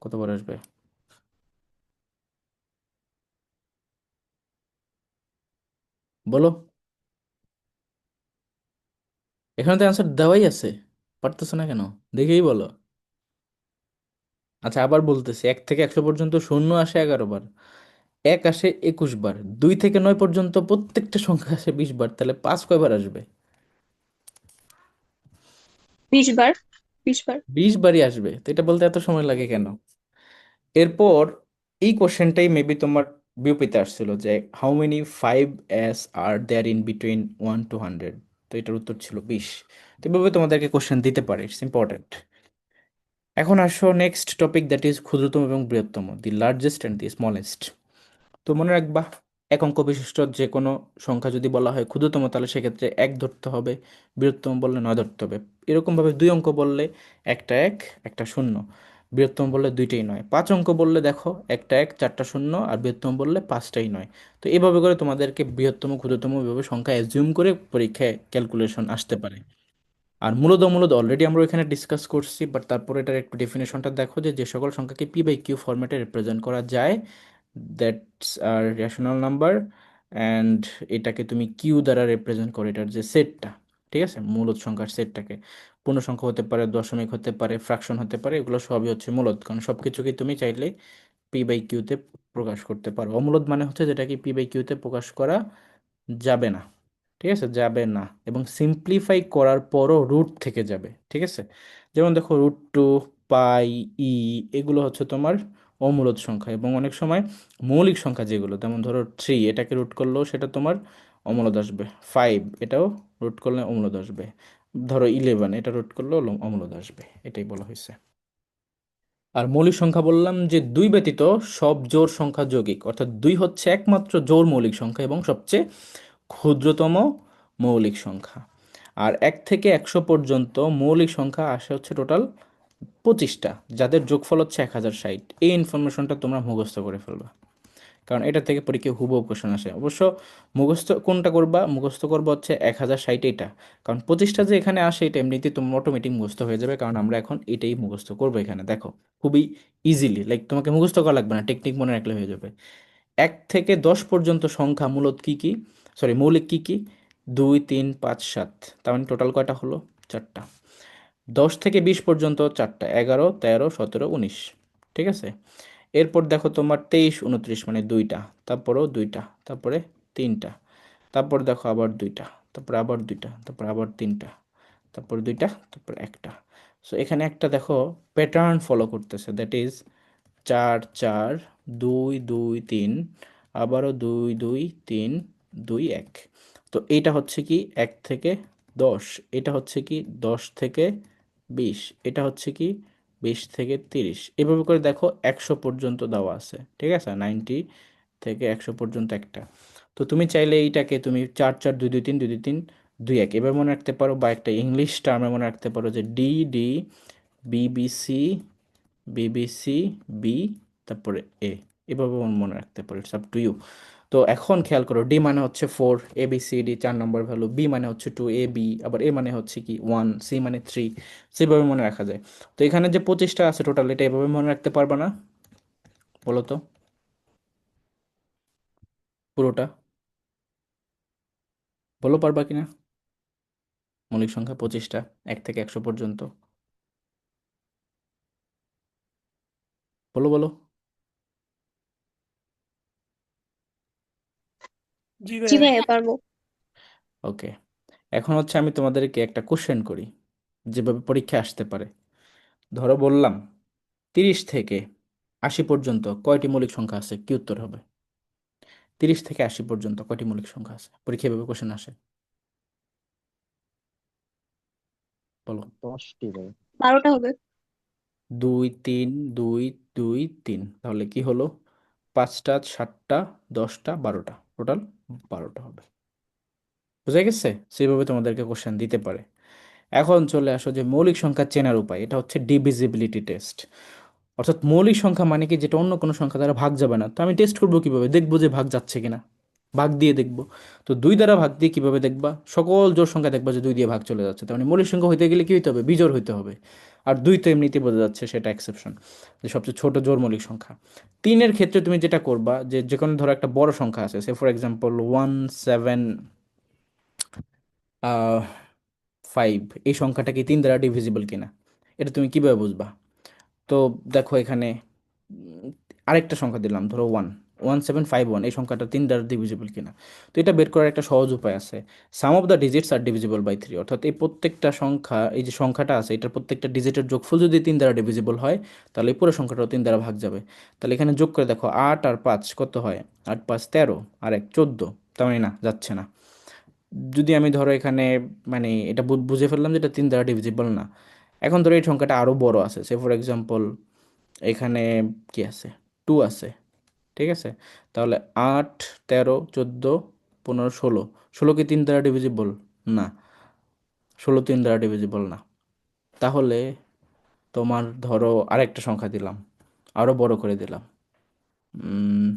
কতবার আসবে বলো? এখানে তো অ্যান্সার দেওয়াই আছে, পারতেছো না কেন? দেখেই বলো। আচ্ছা, আবার বলতেছি, 1 থেকে 100 পর্যন্ত শূন্য আসে 11 বার, এক আসে 21 বার, 2 থেকে 9 পর্যন্ত প্রত্যেকটা সংখ্যা আসে 20 বার, তাহলে পাঁচ কয়বার আসবে? 20 বার, 20 বার। 20 বারই আসবে। তো এটা বলতে এত সময় লাগে কেন? এরপর এই কোশ্চেনটাই মেবি তোমার বিউপিতে আসছিল যে how many 5s are there in between 1 to 100। তো এটার উত্তর ছিল 20। তো এভাবে তোমাদেরকে কোশ্চেন দিতে পারে, ইটস ইম্পর্টেন্ট। এখন আসো নেক্সট টপিক, দ্যাট ইজ ক্ষুদ্রতম এবং বৃহত্তম, the largest and the smallest. তো মনে রাখবা, এক অঙ্ক বিশিষ্ট যে কোনো সংখ্যা যদি বলা হয় ক্ষুদ্রতম, তাহলে সেক্ষেত্রে এক ধরতে হবে, বৃহত্তম বললে 9 ধরতে হবে। এরকমভাবে 2 অঙ্ক বললে একটা এক, একটা শূন্য, বৃহত্তম বললে দুইটাই নয়। 5 অঙ্ক বললে দেখো একটা এক, চারটা শূন্য, আর বৃহত্তম বললে পাঁচটাই নয়। তো এইভাবে করে তোমাদেরকে বৃহত্তম ক্ষুদ্রতম এভাবে সংখ্যা অ্যাজিউম করে পরীক্ষায় ক্যালকুলেশন আসতে পারে। আর মূলত মূলত অলরেডি আমরা এখানে ডিসকাস করছি, বাট তারপর এটার একটু ডেফিনেশনটা দেখো যে যে সকল সংখ্যাকে পি বাই কিউ ফরম্যাটে রিপ্রেজেন্ট করা যায়, that's are rational number. And এটাকে তুমি কিউ দ্বারা রিপ্রেজেন্ট করো, এটার যে সেটটা, ঠিক আছে, মূলদ সংখ্যার সেটটাকে। পূর্ণ সংখ্যা হতে পারে, দশমিক হতে পারে, ফ্র্যাকশন হতে পারে, এগুলো সবই হচ্ছে মূলদ, কারণ সব কিছুকে তুমি চাইলে পি বাই কিউতে প্রকাশ করতে পারো। অমূলদ মানে হচ্ছে যেটাকে পি বাই কিউতে প্রকাশ করা যাবে না, ঠিক আছে, যাবে না। এবং সিম্পলিফাই করার পরও রুট থেকে যাবে, ঠিক আছে। যেমন দেখো, √2, পাই, ই, এগুলো হচ্ছে তোমার অমূলদ সংখ্যা। এবং অনেক সময় মৌলিক সংখ্যা যেগুলো, যেমন ধরো 3, এটাকে রুট করলেও সেটা তোমার অমূলদ আসবে। 5, এটাও রুট করলে অমূলদ আসবে। ধরো 11, এটা রুট করলেও অমূলদ আসবে। এটাই বলা হয়েছে। আর মৌলিক সংখ্যা বললাম যে দুই ব্যতীত সব জোড় সংখ্যা যৌগিক, অর্থাৎ দুই হচ্ছে একমাত্র জোড় মৌলিক সংখ্যা এবং সবচেয়ে ক্ষুদ্রতম মৌলিক সংখ্যা। আর 1 থেকে 100 পর্যন্ত মৌলিক সংখ্যা আসে হচ্ছে টোটাল 25টা, যাদের যোগফল হচ্ছে 1060। এই ইনফরমেশনটা তোমরা মুখস্থ করে ফেলবা, কারণ এটা থেকে পরীক্ষায় হুবহু কোশ্চেন আসে। অবশ্য মুখস্থ কোনটা করবা? মুখস্থ করবা হচ্ছে 1060 এটা, কারণ 25টা যে এখানে আসে এটা এমনিতেই তোমার অটোমেটিক মুখস্থ হয়ে যাবে, কারণ আমরা এখন এটাই মুখস্থ করবো এখানে। দেখো, খুবই ইজিলি, লাইক তোমাকে মুখস্থ করা লাগবে না, টেকনিক মনে রাখলে হয়ে যাবে। 1 থেকে 10 পর্যন্ত সংখ্যা মূলত কি কি, সরি মৌলিক কি কি? 2, 3, 5, 7। তার মানে টোটাল কয়টা হলো? 4টা। 10 থেকে 20 পর্যন্ত 4টা, 11, 13, 17, 19, ঠিক আছে। এরপর দেখো তোমার 23, 29 মানে 2টা, তারপরেও 2টা, তারপরে 3টা, তারপর দেখো আবার 2টা, তারপরে আবার 2টা, তারপরে আবার 3টা, তারপর 2টা, তারপর একটা। সো এখানে একটা দেখো প্যাটার্ন ফলো করতেছে, দ্যাট ইজ 4, 4, 2, 2, 3, আবারও 2, 2, 3, 2, 1। তো এইটা হচ্ছে কি 1 থেকে 10, এটা হচ্ছে কি 10 থেকে 20, এটা হচ্ছে কি 20 থেকে 30। এভাবে করে দেখো 100 পর্যন্ত দেওয়া আছে, ঠিক আছে, 90 থেকে 100 পর্যন্ত একটা। তো তুমি চাইলে এইটাকে তুমি 4, 4, 2, 2, 3, 2, 2, 3, 2, 1 এভাবে মনে রাখতে পারো, বা একটা ইংলিশ টার্মে মনে রাখতে পারো যে ডি, বিবিসি, বিবিসি, বি, তারপরে এ, এভাবে মনে রাখতে পারো, ইটস আপ টু ইউ। তো এখন খেয়াল করো, ডি মানে হচ্ছে 4, ABCD 4 নম্বর ভ্যালু, বি মানে হচ্ছে 2, AB, আবার এ মানে হচ্ছে কি 1, সি মানে 3, সেভাবে মনে রাখা যায়। তো এখানে যে 25টা আছে টোটাল, এটা এভাবে মনে রাখতে পারবা না বলো তো? পুরোটা বলো, পারবা কিনা? মৌলিক সংখ্যা 25টা, 1 থেকে 100 পর্যন্ত। বলো বলো। জি জি ভাইয়া। ভাইয়া পারবো। ওকে, এখন হচ্ছে আমি তোমাদেরকে একটা কোশ্চেন করি, যেভাবে পরীক্ষা আসতে পারে। ধরো বললাম 30 থেকে 80 পর্যন্ত কয়টি মৌলিক সংখ্যা আছে, কি উত্তর হবে? 30 থেকে 80 পর্যন্ত কয়টি মৌলিক সংখ্যা আছে? পরীক্ষা এভাবে কোশ্চেন আসে, বলো। 10টি ভাই। 12টা হবে। 2 3 2 2 3, তাহলে কি হলো? 5টা 7টা 10টা 12টা, টোটাল 12টা হবে। বুঝা গেছে? সেইভাবে তোমাদেরকে কোশ্চেন দিতে পারে। এখন চলে আসো যে মৌলিক সংখ্যা চেনার উপায়, এটা হচ্ছে ডিভিজিবিলিটি টেস্ট। অর্থাৎ মৌলিক সংখ্যা মানে কি, যেটা অন্য কোনো সংখ্যা দ্বারা ভাগ যাবে না। তো আমি টেস্ট করবো কিভাবে? দেখবো যে ভাগ যাচ্ছে কিনা, ভাগ দিয়ে দেখবো। তো 2 দ্বারা ভাগ দিয়ে কিভাবে দেখবা? সকল জোড় সংখ্যা দেখবা যে 2 দিয়ে ভাগ চলে যাচ্ছে, তার মানে মৌলিক সংখ্যা হইতে গেলে কি হইতে হবে? বিজোড় হইতে হবে। আর 2 তো এমনিতেই বোঝা যাচ্ছে, সেটা এক্সেপশন, যে সবচেয়ে ছোট জোড় মৌলিক সংখ্যা। 3-এর ক্ষেত্রে তুমি যেটা করবা, যে যে কোনো ধরো একটা বড় সংখ্যা আছে, সে ফর এক্সাম্পল 175, এই সংখ্যাটা কি 3 দ্বারা ডিভিজিবল কিনা, এটা তুমি কিভাবে বুঝবা? তো দেখো এখানে উম, আরেকটা সংখ্যা দিলাম, ধরো 1751, এই সংখ্যাটা 3 দ্বারা ডিভিজিবল কিনা। তো এটা বের করার একটা সহজ উপায় আছে। Sum of the digits are divisible by 3, অর্থাৎ এই প্রত্যেকটা সংখ্যা, এই যে সংখ্যাটা আছে, এটার প্রত্যেকটা ডিজিটের যোগফল যদি 3 দ্বারা ডিভিজিবল হয়, তাহলে এই পুরো সংখ্যাটাও 3 দ্বারা ভাগ যাবে। তাহলে এখানে যোগ করে দেখো, 8 আর 5 কত হয়? 8 5 13, আর 1 14, তার মানে না, যাচ্ছে না। যদি আমি ধরো এখানে মানে এটা বুঝে ফেললাম যে এটা 3 দ্বারা ডিভিজিবল না। এখন ধরো এই সংখ্যাটা আরও বড় আছে, সে ফর এক্সাম্পল এখানে কি আছে? 2 আছে, ঠিক আছে? তাহলে 8 13 14 15 16, 16 কি 3 দ্বারা ডিভিজিবল? না, 16 3 দ্বারা ডিভিজিবল না। তাহলে তোমার ধরো আরেকটা সংখ্যা দিলাম, আরও বড় করে দিলাম, উম,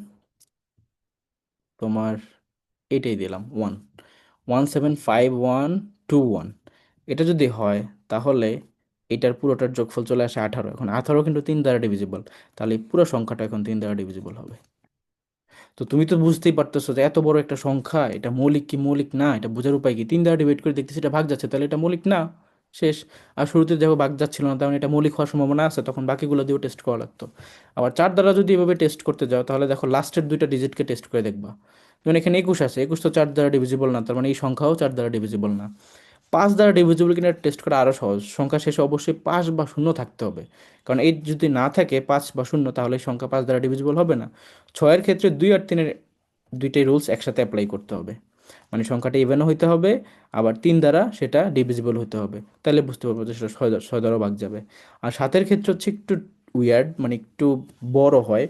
তোমার এটাই দিলাম 1175121, এটা যদি হয়, তাহলে এটার পুরোটার যোগফল চলে আসে 18। এখন 18 কিন্তু 3 দ্বারা ডিভিজিবল, তাহলে এই পুরো সংখ্যাটা এখন 3 দ্বারা ডিভিজিবল হবে। তো তুমি তো বুঝতেই পারতেছো যে এত বড় একটা সংখ্যা, এটা মৌলিক কি মৌলিক না, এটা বোঝার উপায় কি? 3 দ্বারা ডিভাইড করে দেখতেছি এটা ভাগ যাচ্ছে, তাহলে এটা মৌলিক না, শেষ। আর শুরুতে দেখো ভাগ যাচ্ছিল না, তার মানে এটা মৌলিক হওয়ার সম্ভাবনা আছে, তখন বাকিগুলো দিয়েও টেস্ট করা লাগতো। আবার 4 দ্বারা যদি এভাবে টেস্ট করতে যাও, তাহলে দেখো লাস্টের 2টা ডিজিটকে টেস্ট করে দেখবা। যেমন এখানে 21 আছে, 21 তো 4 দ্বারা ডিভিজিবল না, তার মানে এই সংখ্যাও 4 দ্বারা ডিভিজিবল না। 5 দ্বারা ডিভিজিবল কিনা টেস্ট করা আরও সহজ, সংখ্যা শেষে অবশ্যই 5 বা 0 থাকতে হবে। কারণ এই যদি না থাকে 5 বা 0, তাহলে এই সংখ্যা 5 দ্বারা ডিভিজিবল হবে না। 6-এর ক্ষেত্রে 2 আর 3-এর দুইটাই রুলস একসাথে অ্যাপ্লাই করতে হবে, মানে সংখ্যাটা ইভেনও হইতে হবে, আবার 3 দ্বারা সেটা ডিভিজিবল হতে হবে, তাহলে বুঝতে পারবো যে সেটা 6 দ্বারা ভাগ যাবে। আর 7-এর ক্ষেত্রে হচ্ছে একটু উইয়ার্ড, মানে একটু বড় হয়।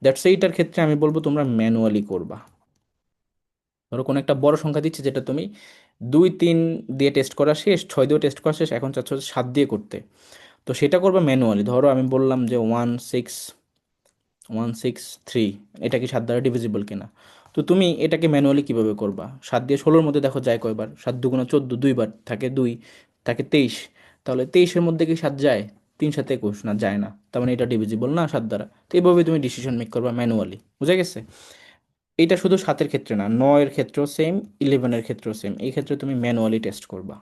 দ্যাটস এইটার ক্ষেত্রে আমি বলবো তোমরা ম্যানুয়ালি করবা। ধরো কোনো একটা বড় সংখ্যা দিচ্ছে, যেটা তুমি 2 3 দিয়ে টেস্ট করা শেষ, 6 দিয়েও টেস্ট করা শেষ, এখন চাচ্ছ 7 দিয়ে করতে। তো সেটা করবে ম্যানুয়ালি। ধরো আমি বললাম যে 16163, এটা কি 7 দ্বারা ডিভিজিবল কিনা। তো তুমি এটাকে ম্যানুয়ালি কিভাবে করবা? 7 দিয়ে 16-র মধ্যে দেখো যায় কয়বার? 7 দুগুণা 14, 2 বার, থাকে 2, থাকে 23। তাহলে 23-এর মধ্যে কি 7 যায়? 3 7 21, না যায় না, তার মানে এটা ডিভিজিবল না 7 দ্বারা। তো এইভাবে তুমি ডিসিশন মেক করবা ম্যানুয়ালি, বুঝা গেছে? এটা শুধু 7-এর ক্ষেত্রে না, 9-এর ক্ষেত্রেও সেম, 11-এর ক্ষেত্রেও সেম, এই ক্ষেত্রে তুমি ম্যানুয়ালি টেস্ট করবা।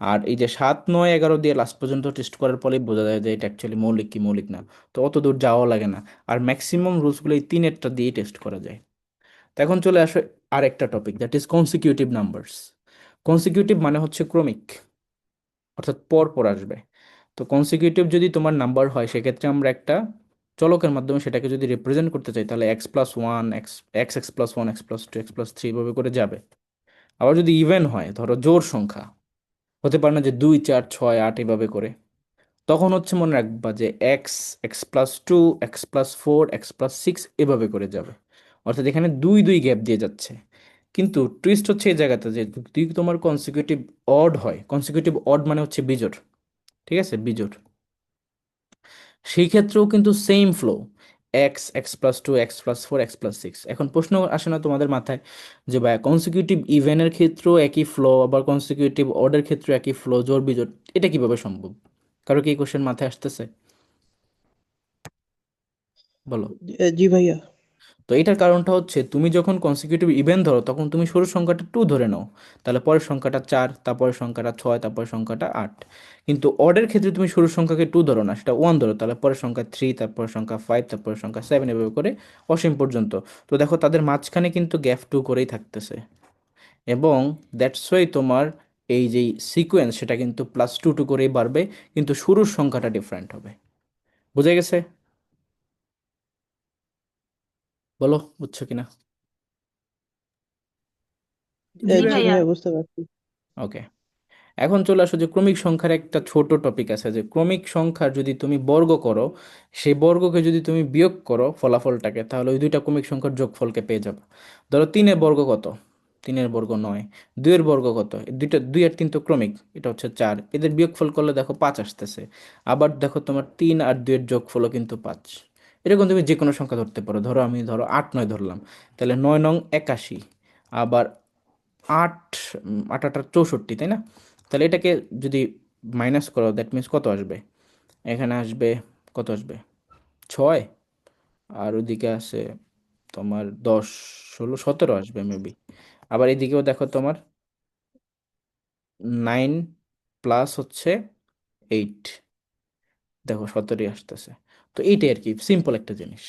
আর এই যে 7 9 11 দিয়ে লাস্ট পর্যন্ত টেস্ট করার পরেই বোঝা যায় যে এটা অ্যাকচুয়ালি মৌলিক কি মৌলিক না। তো অত দূর যাওয়া লাগে না। আর ম্যাক্সিমাম রুলসগুলো এই 3-এরটা দিয়েই টেস্ট করা যায়। তো এখন চলে আসো আরেকটা topic, that is consecutive numbers. Consecutive মানে হচ্ছে ক্রমিক, অর্থাৎ পর পর আসবে। তো কনসিকিউটিভ যদি তোমার নাম্বার হয়, সেক্ষেত্রে আমরা একটা চলকের মাধ্যমে সেটাকে যদি রিপ্রেজেন্ট করতে চাই, তাহলে x+1 x, x+1 x+2 x+3 এভাবে করে যাবে। আবার যদি ইভেন হয়, ধরো জোড় সংখ্যা, হতে পারে না যে 2 4 6 8 এভাবে করে, তখন হচ্ছে মনে রাখবা যে এক্স, x+2 x+4 x+6 এভাবে করে যাবে। অর্থাৎ এখানে 2 2 গ্যাপ দিয়ে যাচ্ছে। কিন্তু টুইস্ট হচ্ছে এই জায়গাতে, যে যদি তোমার কনসিকিউটিভ অড হয়, কনসিকিউটিভ অড মানে হচ্ছে বিজোড়, ঠিক আছে, বিজোড়, সেই ক্ষেত্রেও কিন্তু same flow, x+2 x+4 x+6। এখন প্রশ্ন আসে না তোমাদের মাথায় যে ভাই কনসিকিউটিভ ইভেনের ক্ষেত্রেও একই ফ্লো, আবার কনসিকিউটিভ অর্ডের ক্ষেত্রে একই ফ্লো, জোড় বিজোড়, এটা কিভাবে সম্ভব? কারো কি এই কোশ্চেন মাথায় আসতেছে? বলো। জি ভাইয়া। তো এটার কারণটা হচ্ছে তুমি যখন কনসিকিউটিভ ইভেন ধরো তখন তুমি শুরুর সংখ্যাটা 2 ধরে নাও, তাহলে পরের সংখ্যাটা 4, তারপরের সংখ্যাটা 6, তারপরের সংখ্যাটা 8। কিন্তু অডের ক্ষেত্রে তুমি শুরুর সংখ্যাকে 2 ধরো না, সেটা 1 ধরো, তাহলে পরের সংখ্যা 3, তারপরের সংখ্যা 5, তারপরের সংখ্যা 7, এভাবে করে অসীম পর্যন্ত। তো দেখো তাদের মাঝখানে কিন্তু গ্যাপ 2 করেই থাকতেছে, এবং দ্যাটস ওয়াই তোমার এই যে সিকোয়েন্স সেটা কিন্তু +2 করেই বাড়বে, কিন্তু শুরুর সংখ্যাটা ডিফারেন্ট হবে। বুঝে গেছে? বলো বুঝছো কিনা? জি জি জি ভাই। ভাইয়া। ভাইয়া বুঝতে পারছি। ওকে, এখন চলে আসো যে ক্রমিক সংখ্যার একটা ছোট টপিক আছে, যে ক্রমিক সংখ্যার যদি তুমি বর্গ করো, সেই বর্গকে যদি তুমি বিয়োগ করো ফলাফলটাকে, তাহলে ওই দুইটা ক্রমিক সংখ্যার যোগফলকে পেয়ে যাবে। ধরো 3-এর বর্গ কত? 3-এর বর্গ 9। 2-এর বর্গ কত? এই দুইটা 2 আর 3 তো ক্রমিক, এটা হচ্ছে 4। এদের বিয়োগফল করলে দেখো 5 আসতেছে। আবার দেখো তোমার 3 আর 2-এর যোগফলও কিন্তু 5। এরকম তুমি যে কোনো সংখ্যা ধরতে পারো, ধরো আমি ধরো 8-9 ধরলাম, তাহলে 9 9 81। আবার 8 8 8 64, তাই না? তাহলে এটাকে যদি মাইনাস করো, দ্যাট মিন্স কত আসবে? এখানে আসবে, কত আসবে? 6। আর ওদিকে আছে তোমার 10 16 17 আসবে মেবি। আবার এদিকেও দেখো তোমার 9 প্লাস হচ্ছে 8, দেখো 17 আসতেছে। তো এইটাই আর কি, সিম্পল একটা জিনিস।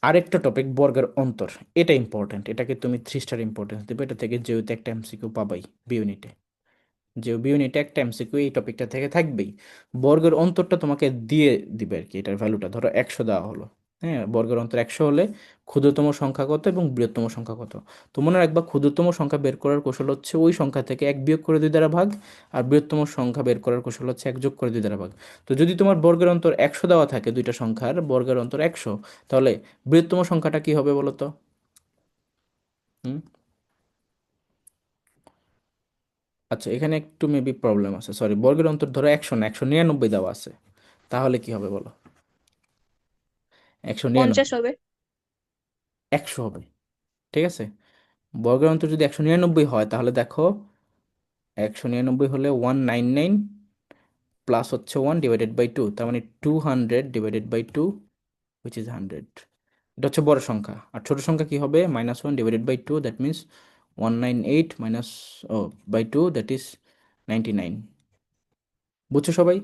আরেকটা টপিক বর্গের অন্তর, এটা ইম্পর্টেন্ট, এটাকে তুমি 3 স্টার ইম্পর্টেন্স দেবে, এটা থেকে যেহেতু একটা এমসিকিউ পাবাই বি ইউনিটে। যে বি ইউনিটে একটা এমসিকিউ এই টপিকটা থেকে থাকবেই। বর্গের অন্তরটা তোমাকে দিয়ে দিবে আর কি, এটার ভ্যালুটা ধরো 100 দেওয়া হলো। হ্যাঁ, বর্গের অন্তর 100 হলে ক্ষুদ্রতম সংখ্যা কত এবং বৃহত্তম সংখ্যা কত? তো মনে রাখবা, ক্ষুদ্রতম সংখ্যা বের করার কৌশল হচ্ছে ওই সংখ্যা থেকে 1 বিয়োগ করে 2 দ্বারা ভাগ, আর বৃহত্তম সংখ্যা বের করার কৌশল হচ্ছে 1 যোগ করে 2 দ্বারা ভাগ। তো যদি তোমার বর্গের অন্তর 100 দেওয়া থাকে, দুইটা সংখ্যার বর্গের অন্তর 100, তাহলে বৃহত্তম সংখ্যাটা কি হবে বলো তো? হুম? আচ্ছা, এখানে একটু মেবি প্রবলেম আছে, সরি, বর্গের অন্তর ধরো 100 না, 199 দেওয়া আছে, তাহলে কি হবে বলো? 199, 50 হবে। 100 হবে, ঠিক আছে। বর্গের অন্তর যদি 199 হয়, তাহলে দেখো 199 হলে 199 প্লাস হচ্ছে 1/2, তার মানে 200/2, হুইচ ইজ 100। এটা হচ্ছে বড় সংখ্যা, আর ছোট সংখ্যা কি হবে? -1/2, দ্যাট মিনস 198 মাইনাস, ও, বাই 2, দ্যাট ইজ 99। বুঝছো সবাই?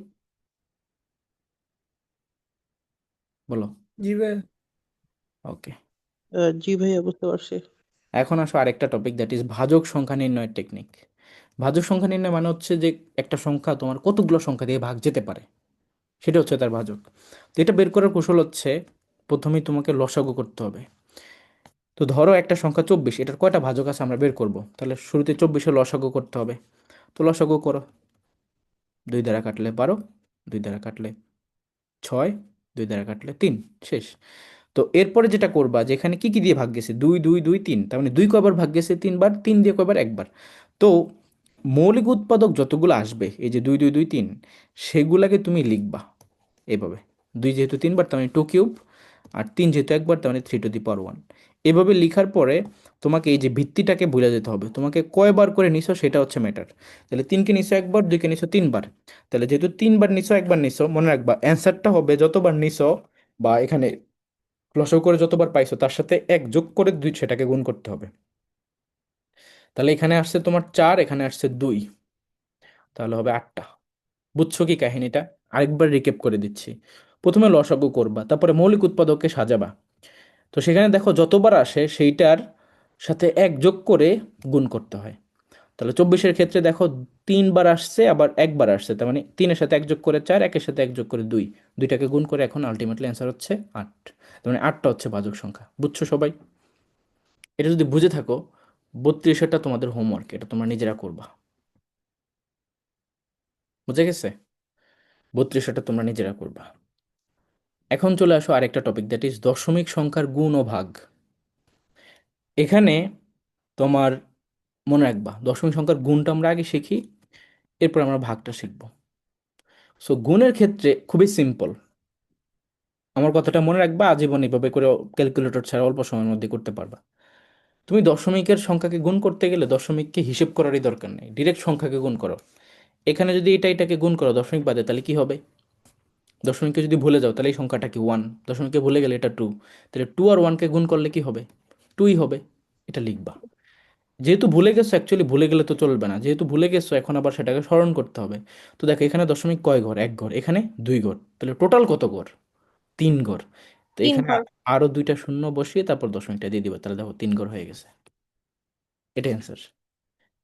বলো। জি ভাই। ওকে, জি ভাইয়া বুঝতে পারছি। এখন আসো আরেকটা টপিক, দ্যাট ইজ ভাজক সংখ্যা নির্ণয়ের টেকনিক। ভাজক সংখ্যা নির্ণয় মানে হচ্ছে যে একটা সংখ্যা তোমার কতগুলো সংখ্যা দিয়ে ভাগ যেতে পারে, সেটা হচ্ছে তার ভাজক। তো এটা বের করার কৌশল হচ্ছে, প্রথমেই তোমাকে লসাগু করতে হবে। তো ধরো একটা সংখ্যা 24, এটার কয়টা ভাজক আছে আমরা বের করব, তাহলে শুরুতে 24-এর লসাগু করতে হবে। তো লসাগু করো, 2 দ্বারা কাটলে 12, 2 দ্বারা কাটলে 6, 2 দ্বারা কাটলে 3, শেষ। তো এরপরে যেটা করবা, যেখানে কি কি দিয়ে ভাগ গেছে, 2 2 2 3, তার মানে 2 কয়বার ভাগ গেছে? 3 বার। 3 দিয়ে কয়বার? একবার। তো মৌলিক উৎপাদক যতগুলো আসবে, এই যে 2 2 2 3, সেগুলাকে তুমি লিখবা এভাবে। 2 যেহেতু 3 বার, তার মানে 2 কিউব, আর 3 যেহেতু একবার, তার মানে 3 টু দি পাওয়ার 1। এভাবে লিখার পরে তোমাকে এই যে ভিত্তিটাকে ভুলে যেতে হবে, তোমাকে কয়বার করে নিছো সেটা হচ্ছে ম্যাটার। তাহলে 3কে নিছো একবার, 2কে নিছো 3 বার। তাহলে যেহেতু 3 বার নিছো, একবার নিছো, মনে রাখবা অ্যান্সারটা হবে যতবার নিছো, বা এখানে লসাগু করে যতবার পাইছো তার সাথে 1 যোগ করে 2 সেটাকে গুণ করতে হবে। তাহলে এখানে আসছে তোমার 4, এখানে আসছে 2, তাহলে হবে 8টা। বুঝছো কি কাহিনীটা? আরেকবার রিকেপ করে দিচ্ছি। প্রথমে লসাগু করবা, তারপরে মৌলিক উৎপাদককে সাজাবা। তো সেখানে দেখো যতবার আসে সেইটার সাথে 1 যোগ করে গুণ করতে হয়। তাহলে 24-এর ক্ষেত্রে দেখো 3 বার আসছে, আবার একবার আসছে, তার মানে 3-এর সাথে 1 যোগ করে 4, 1-এর সাথে 1 যোগ করে 2, দুইটাকে গুণ করে এখন আলটিমেটলি অ্যান্সার হচ্ছে 8। তার মানে 8টা হচ্ছে ভাজক সংখ্যা। বুঝছো সবাই? এটা যদি বুঝে থাকো, 32-এরটা তোমাদের হোমওয়ার্ক, এটা তোমরা নিজেরা করবা। বুঝে গেছে? 32-এরটা তোমরা নিজেরা করবা। এখন চলে আসো আরেকটা টপিক, দ্যাট ইজ দশমিক সংখ্যার গুণ ও ভাগ। এখানে তোমার মনে রাখবা, দশমিক সংখ্যার গুণটা আমরা আগে শিখি, এরপর আমরা ভাগটা শিখব। সো গুণের ক্ষেত্রে খুবই সিম্পল, আমার কথাটা মনে রাখবা, আজীবন এভাবে করে ক্যালকুলেটর ছাড়া অল্প সময়ের মধ্যে করতে পারবা। তুমি দশমিকের সংখ্যাকে গুণ করতে গেলে দশমিককে হিসেব করারই দরকার নেই, ডিরেক্ট সংখ্যাকে গুণ করো। এখানে যদি এটা এটাকে গুণ করো দশমিক বাদে, তাহলে কি হবে? দশমিককে যদি ভুলে যাও তাহলে এই সংখ্যাটা কি 1, দশমিককে ভুলে গেলে এটা 2, তাহলে 2 আর 1কে গুণ করলে কি হবে? 2ই হবে। এটা লিখবা। যেহেতু ভুলে গেছো, অ্যাকচুয়ালি ভুলে গেলে তো চলবে না, যেহেতু ভুলে গেছো এখন আবার সেটাকে স্মরণ করতে হবে। তো দেখো এখানে দশমিক কয় ঘর? এক ঘর, এখানে 2 ঘর, তাহলে টোটাল কত ঘর? 3 ঘর। তো তিন এখানে ঘর আরো 2টা শূন্য বসিয়ে তারপর দশমিকটা দিয়ে দিবা, তাহলে দেখো 3 ঘর হয়ে গেছে। এটাই অ্যান্সার।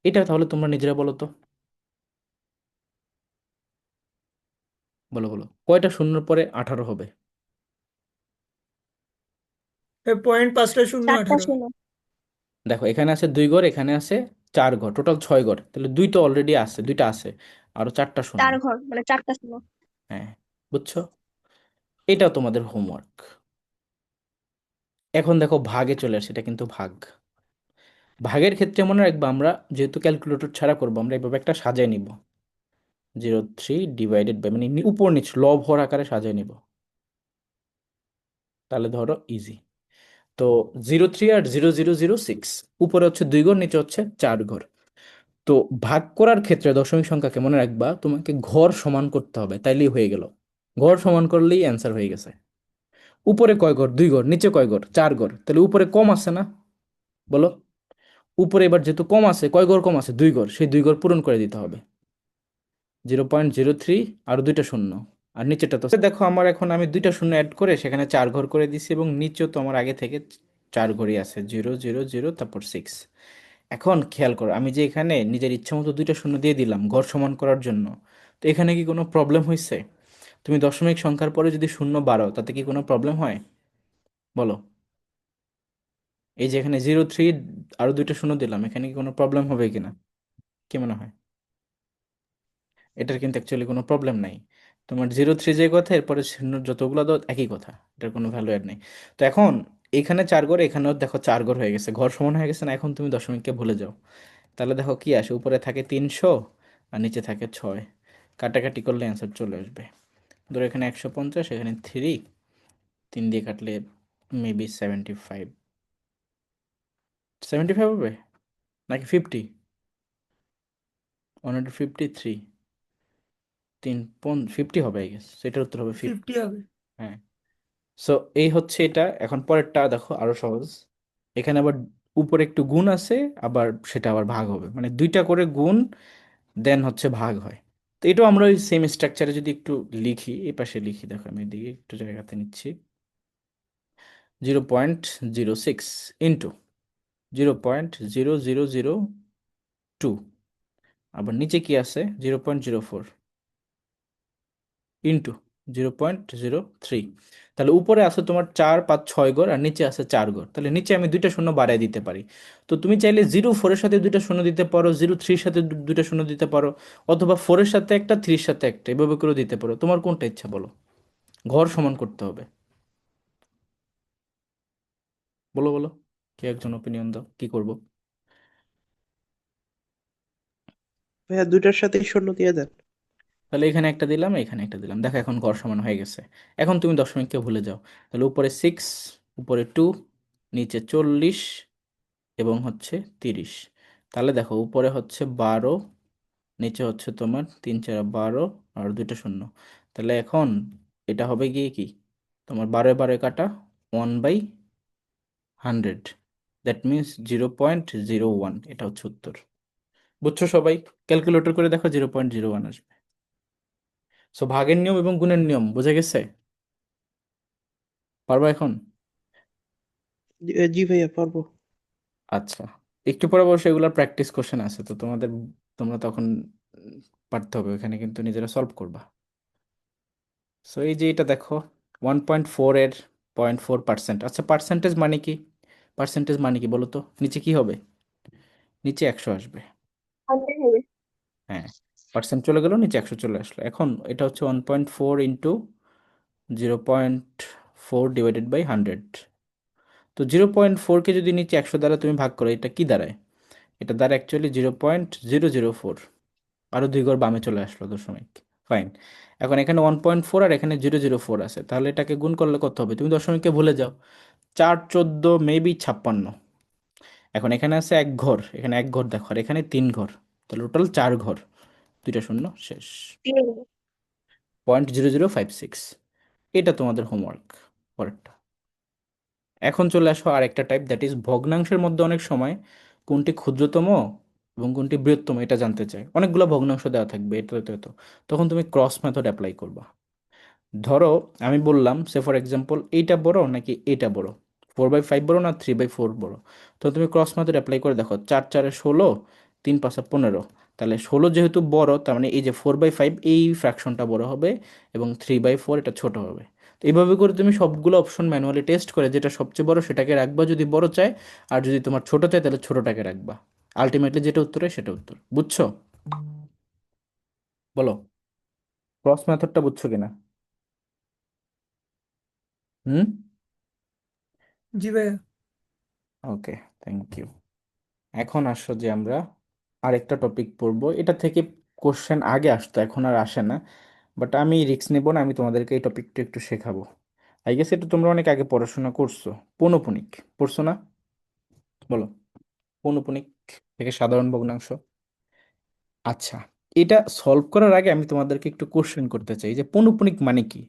এটা তাহলে তোমরা নিজেরা বলো তো, বলো বলো, কয়টা শূন্যর পরে 18 হবে? পয়েন্ট 5টা শূন্য চারটা 18। শূন্য দেখো এখানে আছে 2 ঘর, এখানে আছে 4 ঘর, টোটাল 6 ঘর, তাহলে 2 তো অলরেডি আছে, 2টা আছে, আরো 4টা শূন্য। 4 ঘর মানে চারটা শূন্য। হ্যাঁ, বুঝছো? এটা তোমাদের হোমওয়ার্ক। এখন দেখো ভাগে চলে আসে, এটা কিন্তু ভাগ। ভাগের ক্ষেত্রে মনে রাখবো আমরা যেহেতু ক্যালকুলেটর ছাড়া করবো, আমরা এভাবে একটা সাজায় নিব, 0.3 / মানে উপর নিচ লব হর আকারে সাজায় নিব, তাহলে ধরো ইজি। তো 0.3 আর 0.006, উপরে হচ্ছে 2 ঘর, নিচে হচ্ছে 4 ঘর। তো ভাগ করার ক্ষেত্রে দশমিক সংখ্যাকে মনে রাখবা তোমাকে ঘর সমান করতে হবে, তাইলেই হয়ে গেল। ঘর সমান করলেই অ্যান্সার হয়ে গেছে। উপরে কয় ঘর? 2 ঘর, নিচে কয় ঘর? 4 ঘর, তাহলে উপরে কম আছে না? বলো। উপরে এবার যেহেতু কম আছে, কয় ঘর কম আছে? 2 ঘর, সেই 2 ঘর পূরণ করে দিতে হবে। 0.03 আর 2টা শূন্য, আর নিচেটা তো দেখো আমার এখন আমি 2টা শূন্য অ্যাড করে সেখানে 4 ঘর করে দিছি, এবং নিচেও তো আমার আগে থেকে 4 ঘরই আছে, 0.0.0 তারপর 6। এখন খেয়াল করো, আমি যে এখানে নিজের ইচ্ছা মতো 2টা শূন্য দিয়ে দিলাম ঘর সমান করার জন্য, তো এখানে কি কোনো প্রবলেম হয়েছে? তুমি দশমিক সংখ্যার পরে যদি শূন্য বাড়াও তাতে কি কোনো প্রবলেম হয়? বলো। এই যে এখানে 0.3 আরো 2টা শূন্য দিলাম, এখানে কি কোনো প্রবলেম হবে কিনা? কি মনে হয়? এটার কিন্তু অ্যাকচুয়ালি কোনো প্রবলেম নাই। তোমার 0.3 যে কথা, এরপরে শূন্য যতগুলো দাও একই কথা, এটার কোনো ভ্যালু অ্যাড নেই। তো এখন এখানে 4 ঘর, এখানেও দেখো 4 ঘর হয়ে গেছে, ঘর সমান হয়ে গেছে না? এখন তুমি দশমিককে ভুলে যাও, তাহলে দেখো কি আসে, উপরে থাকে 300 আর নিচে থাকে 6, কাটাকাটি করলে অ্যান্সার চলে আসবে। ধরো এখানে 150, এখানে 3 দিয়ে কাটলে মেবি 75, 75 হবে নাকি 50? 153, 50 হবে, আই গেস সেটার উত্তর হবে 50। 50 হবে। হ্যাঁ। সো এই হচ্ছে এটা। এখন পরেরটা দেখো আরো সহজ। এখানে আবার উপরে একটু গুণ আছে, আবার সেটা আবার ভাগ হবে, মানে 2টা করে গুণ দেন হচ্ছে ভাগ হয়। তো এটাও আমরা ওই সেম স্ট্রাকচারে যদি একটু লিখি, এই পাশে লিখি, দেখো আমি এদিকে একটু জায়গাতে নিচ্ছি। 0.06 ইন্টু 0.0002, আবার নিচে কি আছে? 0.04 ইন্টু 0.03। তাহলে উপরে আছে তোমার 4 5 6 ঘর, আর নিচে আছে 4 ঘর, তাহলে নিচে আমি 2টা শূন্য বাড়ায় দিতে পারি। তো তুমি চাইলে 0.4-এর সাথে 2টা শূন্য দিতে পারো, 0.3-র সাথে 2টা শূন্য দিতে পারো, অথবা 4-এর সাথে একটা, 3-র সাথে একটা, এভাবে করে দিতে পারো, তোমার কোনটা ইচ্ছা বলো। ঘর সমান করতে হবে। বলো বলো, কে একজন ওপিনিয়ন দাও, কি করব? ভাইয়া দুইটার সাথে শূন্য দিয়ে দেন। তাহলে এখানে একটা দিলাম, এখানে একটা দিলাম, দেখো এখন ঘর সমান হয়ে গেছে। এখন তুমি দশমিককে ভুলে যাও, তাহলে উপরে 6, উপরে 2, নিচে 40 এবং হচ্ছে 30। তাহলে দেখো উপরে হচ্ছে 12, নিচে হচ্ছে তোমার 3 4 12 আর 2টা শূন্য। তাহলে এখন এটা হবে গিয়ে কি, তোমার 12 কাটা 1/100, দ্যাট মিনস 0.01, এটা হচ্ছে উত্তর। বুঝছো সবাই? ক্যালকুলেটর করে দেখো 0.01 আসবে। সো ভাগের নিয়ম এবং গুণের নিয়ম বুঝে গেছে? পারবা এখন? জি ভাইয়া পারবো। আচ্ছা, একটু পরে অবশ্য এগুলোর প্র্যাকটিস কোশ্চেন আছে, তো তোমাদের, তোমরা তখন পারতে হবে, ওখানে কিন্তু নিজেরা সলভ করবা। সো এই যে এটা দেখো 1.4 এর 0.4%। আচ্ছা, পার্সেন্টেজ মানে কি? পার্সেন্টেজ মানে কি বলো তো? নিচে কি হবে? নিচে 100 আসবে। হান্ড্রেড হবে। হ্যাঁ, পার্সেন্ট চলে গেল, নিচে 100 চলে আসলো। এখন এটা হচ্ছে 1.4 ইন্টু 0.4 / 100। তো 0.4কে যদি নিচে 100 দ্বারা তুমি ভাগ করো, এটা কি দাঁড়ায়? এটা দ্বারা অ্যাকচুয়ালি 0.004, আরো 2 ঘর বামে চলে আসলো দশমিক। ফাইন। এখন এখানে 1.4 আর এখানে 0.04 আছে, তাহলে এটাকে গুণ করলে কত হবে? তুমি দশমিককে ভুলে যাও, 4 14 মেবি 56। এখন এখানে আছে 1 ঘর, এখানে 1 ঘর দেখো, আর এখানে 3 ঘর, তাহলে টোটাল 4 ঘর, 2টা শূন্য শেষ। তিন 0.0056। এটা তোমাদের হোমওয়ার্ক পরেরটা। এখন চলে আসো আরেকটা টাইপ, দ্যাট ইজ ভগ্নাংশের মধ্যে অনেক সময় কোনটি ক্ষুদ্রতম এবং কোনটি বৃহত্তম এটা জানতে চাই। অনেকগুলো ভগ্নাংশ দেওয়া থাকবে, এটা তো তো তখন তুমি ক্রস মেথড অ্যাপ্লাই করবা। ধরো আমি বললাম সে ফর এক্সাম্পল এইটা বড় নাকি এইটা বড়, 4/5 বড় না 3/4 বড়। তো তুমি ক্রস মেথড অ্যাপ্লাই করে দেখো, 4×4 = 16, 3×5 = 15। তাহলে 16 যেহেতু বড়, তার মানে এই যে 4/5 এই ফ্র্যাকশনটা বড় হবে এবং 3/4 এটা ছোট হবে। তো এইভাবে করে তুমি সবগুলো অপশন ম্যানুয়ালি টেস্ট করে যেটা সবচেয়ে বড় সেটাকে রাখবা যদি বড় চাই, আর যদি তোমার ছোট চাই তাহলে ছোটটাকে রাখবা। আলটিমেটলি যেটা উত্তর হয় সেটা উত্তর। বুঝছো? বলো, ক্রস মেথডটা বুঝছো কিনা? হুম। জি ভাইয়া। ওকে, থ্যাংক ইউ। এখন আসো যে আমরা আরেকটা টপিক পড়বো, এটা থেকে কোশ্চেন আগে আসতো, এখন আর আসে না। বাট আমি রিস্ক নেব না, আমি তোমাদেরকে এই টপিকটা একটু শেখাবো। আই গেস এটা তোমরা অনেক আগে পড়াশোনা করছো। পৌনঃপুনিক পড়ছো না? বলো, পৌনঃপুনিক থেকে সাধারণ ভগ্নাংশ। আচ্ছা, এটা সলভ করার আগে আমি তোমাদেরকে একটু কোশ্চেন করতে চাই যে পৌনঃপুনিক মানে কি।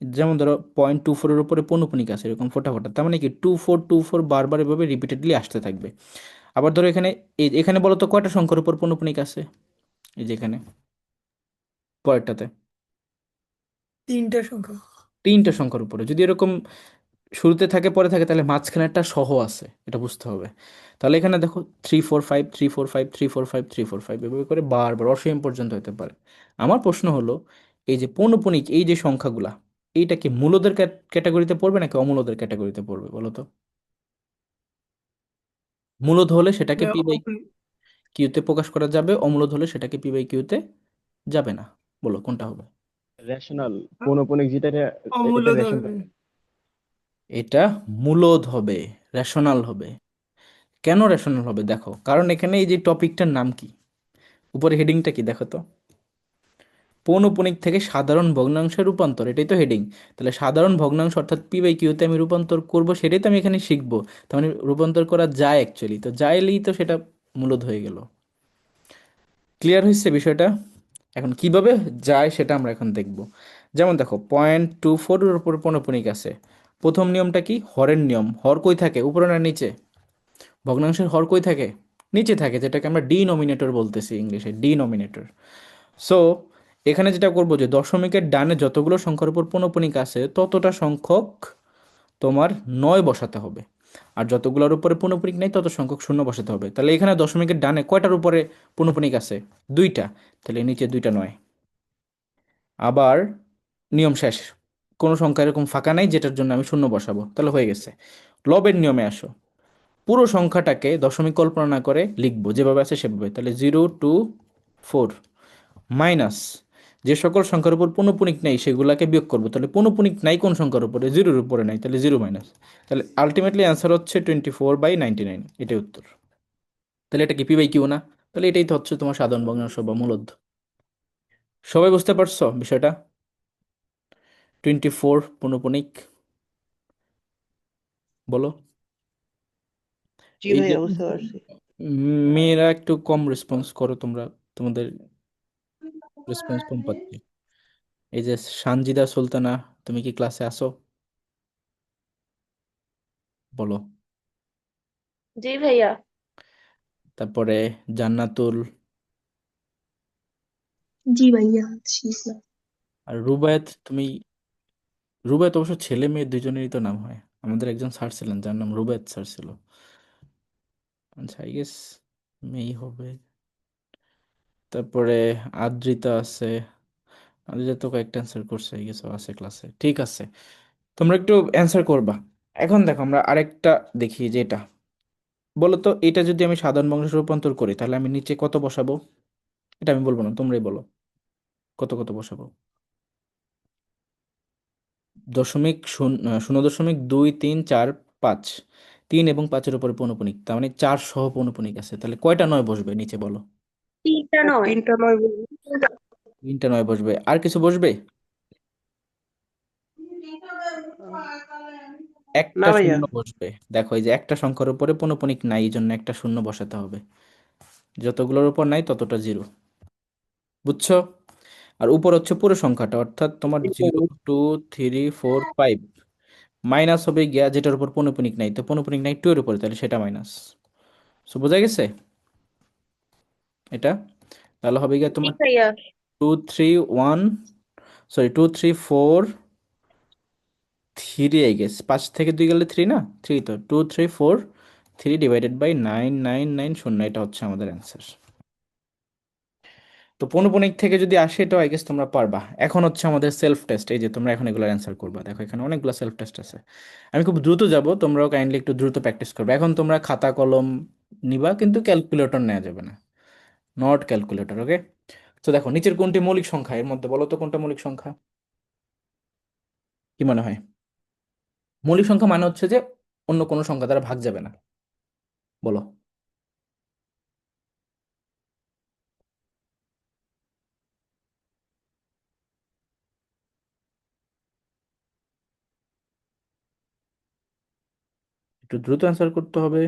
যেমন ধরো 0.24-এর উপরে পৌনঃপুনিক আছে এরকম ফোটা ফোটা, তার মানে কি 2424 বারবার এভাবে রিপিটেডলি আসতে থাকবে। আবার ধরো এখানে এখানে বলো তো কয়টা সংখ্যার উপর পৌনঃপুনিক আছে, এই যে এখানে পরেরটাতে। 3টা সংখ্যা। 3টা সংখ্যার উপরে যদি এরকম শুরুতে থাকে পরে থাকে, তাহলে মাঝখানেরটা সহ আছে, এটা বুঝতে হবে। তাহলে এখানে দেখো 345 345 345 345 এভাবে করে বারবার অসীম পর্যন্ত হতে পারে। আমার প্রশ্ন হলো, এই যে পৌনঃপুনিক এই যে সংখ্যাগুলা, এইটা কি মূলদের ক্যাটাগরিতে পড়বে নাকি অমূলদের ক্যাটাগরিতে পড়বে বলো তো? মূলদ হলে সেটাকে পি বাই কিউতে প্রকাশ করা যাবে, অমূলদ হলে সেটাকে পি বাই কিউতে যাবে না। বলো কোনটা হবে? রেশনাল পৌনঃপুনিক যেটা এটা অমূল্য রেশনাল। ধরবে। এটা মূলদ হবে, রেশনাল হবে। কেন রেশনাল হবে দেখো, কারণ এখানে এই যে টপিকটার নাম কি, উপরে হেডিংটা কি দেখো তো, পৌনঃপুনিক থেকে সাধারণ ভগ্নাংশে রূপান্তর, এটাই তো হেডিং। তাহলে সাধারণ ভগ্নাংশ অর্থাৎ পি বাই কিউতে আমি রূপান্তর করব, সেটাই তো আমি এখানে শিখবো। তার মানে রূপান্তর করা যায় অ্যাকচুয়ালি, তো যাইলেই তো সেটা মূলদ হয়ে গেল। ক্লিয়ার হয়েছে বিষয়টা? এখন কিভাবে যায় সেটা আমরা এখন দেখব। যেমন দেখো 0.24-এর উপর পৌনঃপুনিক আছে। প্রথম নিয়মটা কি? হরের নিয়ম। হর কই থাকে, উপরে না নিচে? ভগ্নাংশের হর কই থাকে? নিচে থাকে, যেটাকে আমরা ডিনোমিনেটর বলতেছি ইংলিশে, ডিনোমিনেটর। সো এখানে যেটা করব যে দশমিকের ডানে যতগুলো সংখ্যার উপর পৌনঃপুনিক আছে ততটা সংখ্যক তোমার 9 বসাতে হবে, আর যতগুলোর উপরে পৌনঃপুনিক নেই তত সংখ্যক শূন্য বসাতে হবে। তাহলে এখানে দশমিকের ডানে কয়টার উপরে পৌনঃপুনিক আছে? 2টা, তাহলে নিচে 2টা 9। আবার নিয়ম শেষ, কোনো সংখ্যা এরকম ফাঁকা নাই যেটার জন্য আমি শূন্য বসাবো, তাহলে হয়ে গেছে। লবের নিয়মে আসো, পুরো সংখ্যাটাকে দশমিক কল্পনা না করে লিখবো যেভাবে আছে সেভাবে। তাহলে 0 2 4 মাইনাস যে সকল সংখ্যার উপর পৌনঃপুনিক নেই সেগুলাকে বিয়োগ করবো। তাহলে পৌনঃপুনিক নাই কোন সংখ্যার উপরে? 0-এর উপরে নাই, তাহলে 0 মাইনাস। তাহলে আলটিমেটলি অ্যান্সার হচ্ছে 24/99, এটাই উত্তর। তাহলে এটা কি পি বাই কিউ না? তাহলে এটাই তো হচ্ছে তোমার সাধারণ ভগ্নাংশ বা মূলদ। সবাই বুঝতে পারছো বিষয়টা? 24 পৌনঃপুনিক, বলো। জি এই যে ভাইয়া, বুঝতে পারছি। মেয়েরা একটু কম রেসপন্স করো তোমরা, তোমাদের রেসপন্স কম পাচ্ছি। এই যে সানজিদা সুলতানা, তুমি কি ক্লাসে আসো? বলো। জি ভাইয়া। তারপরে জান্নাতুল জি ভাইয়া আছি। আর রুবায়েত, তুমি? রুবায়েত অবশ্য ছেলে মেয়ে দুজনেরই তো নাম হয়, আমাদের একজন স্যার ছিলেন যার নাম রুবায়েত স্যার ছিল। আচ্ছা, আই গেস মেয়েই হবে। তারপরে আদ্রিতা আছে, আদ্রিতা তো কয়েকটা অ্যান্সার করছে, আই গেস আছে ক্লাসে। ঠিক আছে, তোমরা একটু অ্যান্সার করবা। এখন দেখো আমরা আরেকটা দেখি যে এটা, বলো তো এটা যদি আমি সাধারণ ভগ্নাংশে রূপান্তর করি তাহলে আমি নিচে কত বসাবো? এটা আমি বলবো না, তোমরাই বলো কত কত বসাবো। 0.2 3 4 5, 3 এবং 5-এর উপরে পৌনঃপুনিক, তার মানে 4 সহ পৌনঃপুনিক আছে, তাহলে কয়টা 9 বসবে নিচে বলো? 3টা 9। 3টা 9 বলুন। 3টা 9 বসবে, আর কিছু বসবে? না একটা ভাইয়া। শূন্য বসবে। দেখো এই যে একটা সংখ্যার উপরে পৌনঃপুনিক নাই, এই জন্য একটা শূন্য বসাতে হবে, যতগুলোর উপর নাই ততটা জিরো। বুঝছো? আর উপর হচ্ছে পুরো সংখ্যাটা, অর্থাৎ তোমার 0 2 3 4 5, মাইনাস হবে গিয়া যেটার উপর পৌনঃপুনিক নাই, তো পৌনঃপুনিক নাই 2 এর উপরে, তাহলে সেটা মাইনাস। সো বোঝা গেছে এটা? তাহলে হবে গিয়া জি তোমার ভাইয়া। 2 3 1, সরি 2 3 4 3, আই গেস 5 থেকে 2 গেলে 3 না, 3, তো 2 3 4 3 ডিভাইডেড বাই 9 9 9 0, এটা হচ্ছে আমাদের অ্যান্সার। তো পৌনঃপুনিক থেকে যদি আসে, এটা আই গেস তোমরা পারবা। এখন হচ্ছে আমাদের সেলফ টেস্ট, এই যে তোমরা এখন এগুলোর অ্যান্সার করবা। দেখো এখানে অনেকগুলো সেলফ টেস্ট আছে, আমি খুব দ্রুত যাব, তোমরাও কাইন্ডলি একটু দ্রুত প্র্যাকটিস করবে। এখন তোমরা খাতা কলম নিবা, কিন্তু ক্যালকুলেটর নেওয়া যাবে না, নট ক্যালকুলেটর, ওকে? তো দেখো নিচের কোনটি মৌলিক সংখ্যা, এর মধ্যে বলো তো কোনটা মৌলিক সংখ্যা, কি মনে হয়? মৌলিক সংখ্যা মানে হচ্ছে যে অন্য কোনো সংখ্যা দ্বারা ভাগ যাবে না, বলো। একটু দ্রুত অ্যান্সার করতে হবে।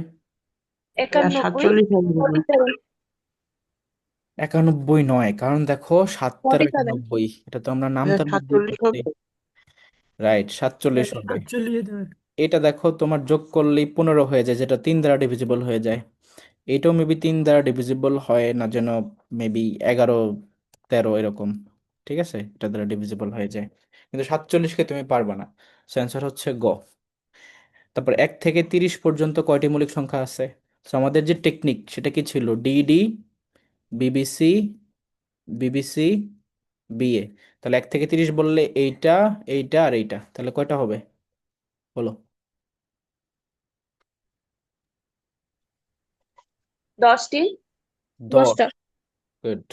ভাইয়া 91, 47 হবে মনে হয়। 47, 91 নয়, কারণ দেখো 47। 7 আর 91, এটা তো আমরা নাম ভাইয়া তার মধ্যেই 47 পড়ছি। হবে। রাইট, 47 হবে। 47 দেবে। এটা দেখো তোমার যোগ করলেই 15 হয়ে যায়, যেটা 3 দ্বারা ডিভিজিবল হয়ে যায়। এটাও মেবি 3 দ্বারা ডিভিজিবল হয় না যেন, মেবি 11 13 এরকম, ঠিক আছে, এটা দ্বারা ডিভিজিবল হয়ে যায়। কিন্তু 47কে তুমি পারবা না, অ্যান্সার হচ্ছে গ। তারপর 1 থেকে 30 পর্যন্ত কয়টি মৌলিক সংখ্যা আছে? তো আমাদের যে টেকনিক সেটা কি ছিল? DD, BBC, BBC, BA. তাহলে 1 থেকে 30 বললে এইটা, এইটা আর এইটা, তাহলে কয়টা হবে বলো? 10টি, 10। 10টা। গুড।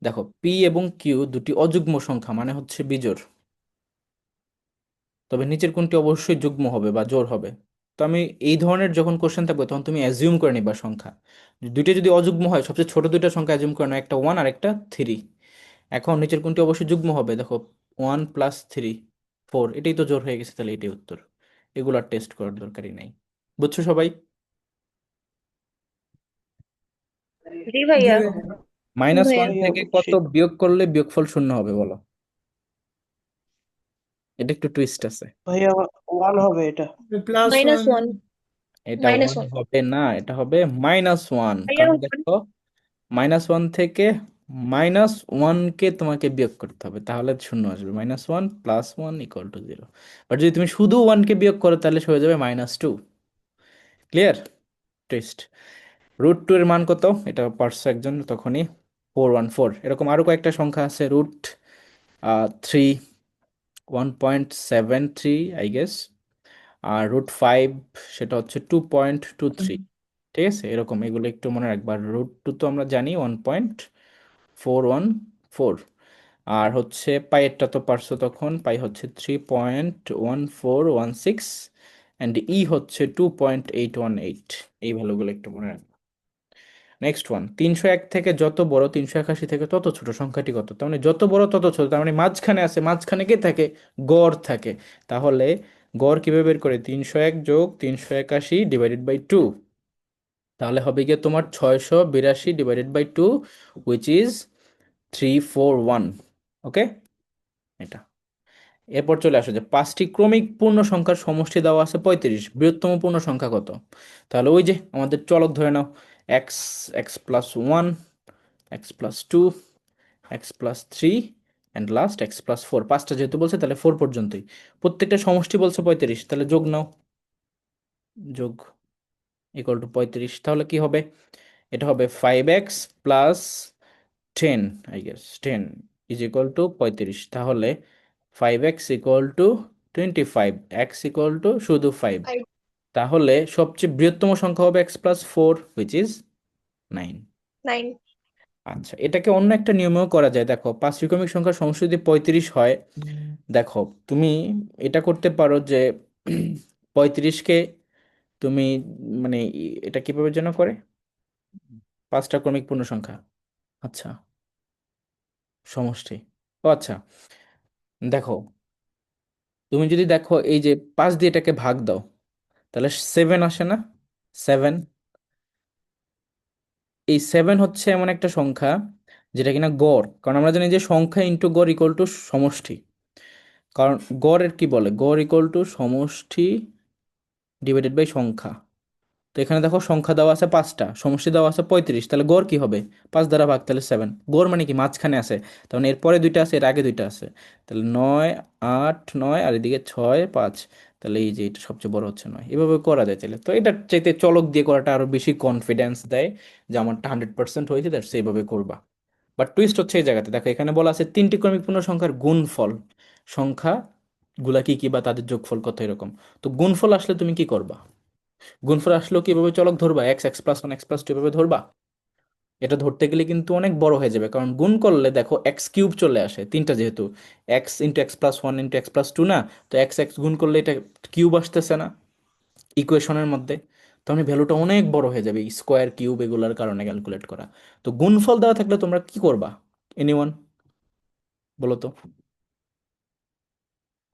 দেখো পি এবং কিউ দুটি অযুগ্ম সংখ্যা, মানে হচ্ছে বিজোড়, তবে নিচের কোনটি অবশ্যই যুগ্ম হবে বা জোড় হবে? তো আমি এই ধরনের যখন কোশ্চেন থাকবে তখন তুমি অ্যাজিউম করে নিবা সংখ্যা, দুইটা যদি অযুগ্ম হয় সবচেয়ে ছোট দুইটা সংখ্যা অ্যাজিউম করে নাও, একটা 1 আর একটা 3। এখন নিচের কোনটি অবশ্যই যুগ্ম হবে? দেখো 1 + 3 4, এটাই তো জোড় হয়ে গেছে, তাহলে এটাই উত্তর। এগুলো আর টেস্ট করার দরকারই নাই। বুঝছো সবাই? জি জি ভাইয়া। ভাইয়া। মাইনাস ভাইয়া। ওয়ান ভাইয়া থেকে বুঝছি। কত বিয়োগ করলে বিয়োগফল শূন্য হবে বলো? এটা একটু টুইস্ট আছে। ভাইয়া 1 হবে এটা। +1। -1, এটা ওয়ান -1। হবে না, এটা হবে -1, ভাইয়া কারণ দেখো -1 থেকে -1কে তোমাকে বিয়োগ করতে হবে, তাহলে শূন্য আসবে। -1 + 1 = 0। বাট যদি তুমি শুধু 1কে বিয়োগ করো তাহলে সে হয়ে যাবে -2। ক্লিয়ার? টুইস্ট। √2 এর মান কত, এটা পারছো একজন তখনই, 414। এরকম আরো কয়েকটা সংখ্যা আছে, √3 1.73, আই গেস, আর √5 সেটা হচ্ছে 2.23। ঠিক আছে, এরকম এগুলো একটু মনে রাখবা। √2 তো আমরা জানি 1.414, আর হচ্ছে পাইয়েরটা তো পারছো তখন, পাই হচ্ছে 3.1416, অ্যান্ড ই হচ্ছে 2.818। এই ভ্যালুগুলো একটু মনে রাখবা। নেক্সট ওয়ান, 301 থেকে যত বড়, 381 থেকে তত ছোট সংখ্যাটি কত? তার মানে যত বড় তত ছোট, তার মানে মাঝখানে আছে, মাঝখানে কে থাকে? গড় থাকে। তাহলে গড় কিভাবে বের করে? 301 যোগ 381 ডিভাইডেড বাই 2, তাহলে হবে গিয়ে তোমার 682 ডিভাইডেড বাই 2, হুইচ ইজ 341। ওকে, এটা। এরপর চলে আসো যে 5টি ক্রমিক পূর্ণ সংখ্যার সমষ্টি দেওয়া আছে 35, বৃহত্তম পূর্ণ সংখ্যা কত? তাহলে ওই যে আমাদের চলক ধরে নাও, x, x+1, x+2, x+3, and last x+4। 5টা যেহেতু বলছে তাহলে 4 পর্যন্তই, প্রত্যেকটা সমষ্টি বলছে 35, তাহলে যোগ নাও, যোগ = 35। তাহলে কি হবে? এটা হবে 5x+10, আই গেস 10 = 35। তাহলে 5x = 25, x শুধু 5। তাহলে সবচেয়ে বৃহত্তম সংখ্যা হবে x+4, হুইচ ইজ 9। 9। আচ্ছা, এটাকে অন্য একটা নিয়মেও করা যায়। দেখো 5 ত্রিকোণমিক সংখ্যার সমষ্টি যদি 35 হয়, দেখো তুমি এটা করতে পারো যে 35কে তুমি, মানে এটা কিভাবে যেন করে, 5টা ক্রমিক পূর্ণ সংখ্যা, আচ্ছা, সমষ্টি। ও আচ্ছা, দেখো তুমি যদি দেখো এই যে 5 দিয়ে এটাকে ভাগ দাও, তাহলে 7 আসে না? 7, এই 7 হচ্ছে এমন একটা সংখ্যা যেটা কিনা গড়, কারণ আমরা জানি যে সংখ্যা ইন্টু গড় ইকুয়াল টু সমষ্টি। কারণ গড়ের কি বলে, গড় ইকুয়াল টু সমষ্টি ডিভাইডেড বাই সংখ্যা। তো এখানে দেখো সংখ্যা দেওয়া আছে 5টা, সমষ্টি দেওয়া আছে 35, তাহলে গড় কি হবে, 5 দ্বারা ভাগ, তাহলে 7। গড় মানে কি মাঝখানে আছে, তার মানে এরপরে দুইটা আছে, এর আগে দুইটা আছে, তাহলে 9 8 9 আর এদিকে 6 5, তাহলে এই যে এটা সবচেয়ে বড় হচ্ছে 9। এভাবে করা যায় চাইলে, তো এটা চাইতে চলক দিয়ে করাটা আরো বেশি কনফিডেন্স দেয় যে আমারটা 100% হয়েছে, দ্যাটস এইভাবে করবা। বাট টুইস্ট হচ্ছে এই জায়গাতে, দেখো এখানে বলা আছে তিনটি ক্রমিক পূর্ণ সংখ্যার গুণফল, সংখ্যা গুলা কি কি বা তাদের যোগফল কত এরকম। তো গুণফল আসলে তুমি কি করবা, গুণফল আসলেও কিভাবে চলক ধরবা, x x plus one x plus two এভাবে ধরবা। এটা ধরতে গেলে কিন্তু অনেক বড় হয়ে যাবে, কারণ গুণ করলে দেখো এক্স কিউব চলে আসে, তিনটা যেহেতু, x into x plus one into x plus two না, তো এক্স এক্স গুণ করলে এটা কিউব আসতেছে না ইকুয়েশনের মধ্যে, তাহলে ভ্যালুটা অনেক বড় হয়ে যাবে, স্কোয়ার কিউব এগুলোর কারণে ক্যালকুলেট করা। তো গুণফল দেওয়া থাকলে তোমরা কি করবা, এনিওয়ান বলো তো,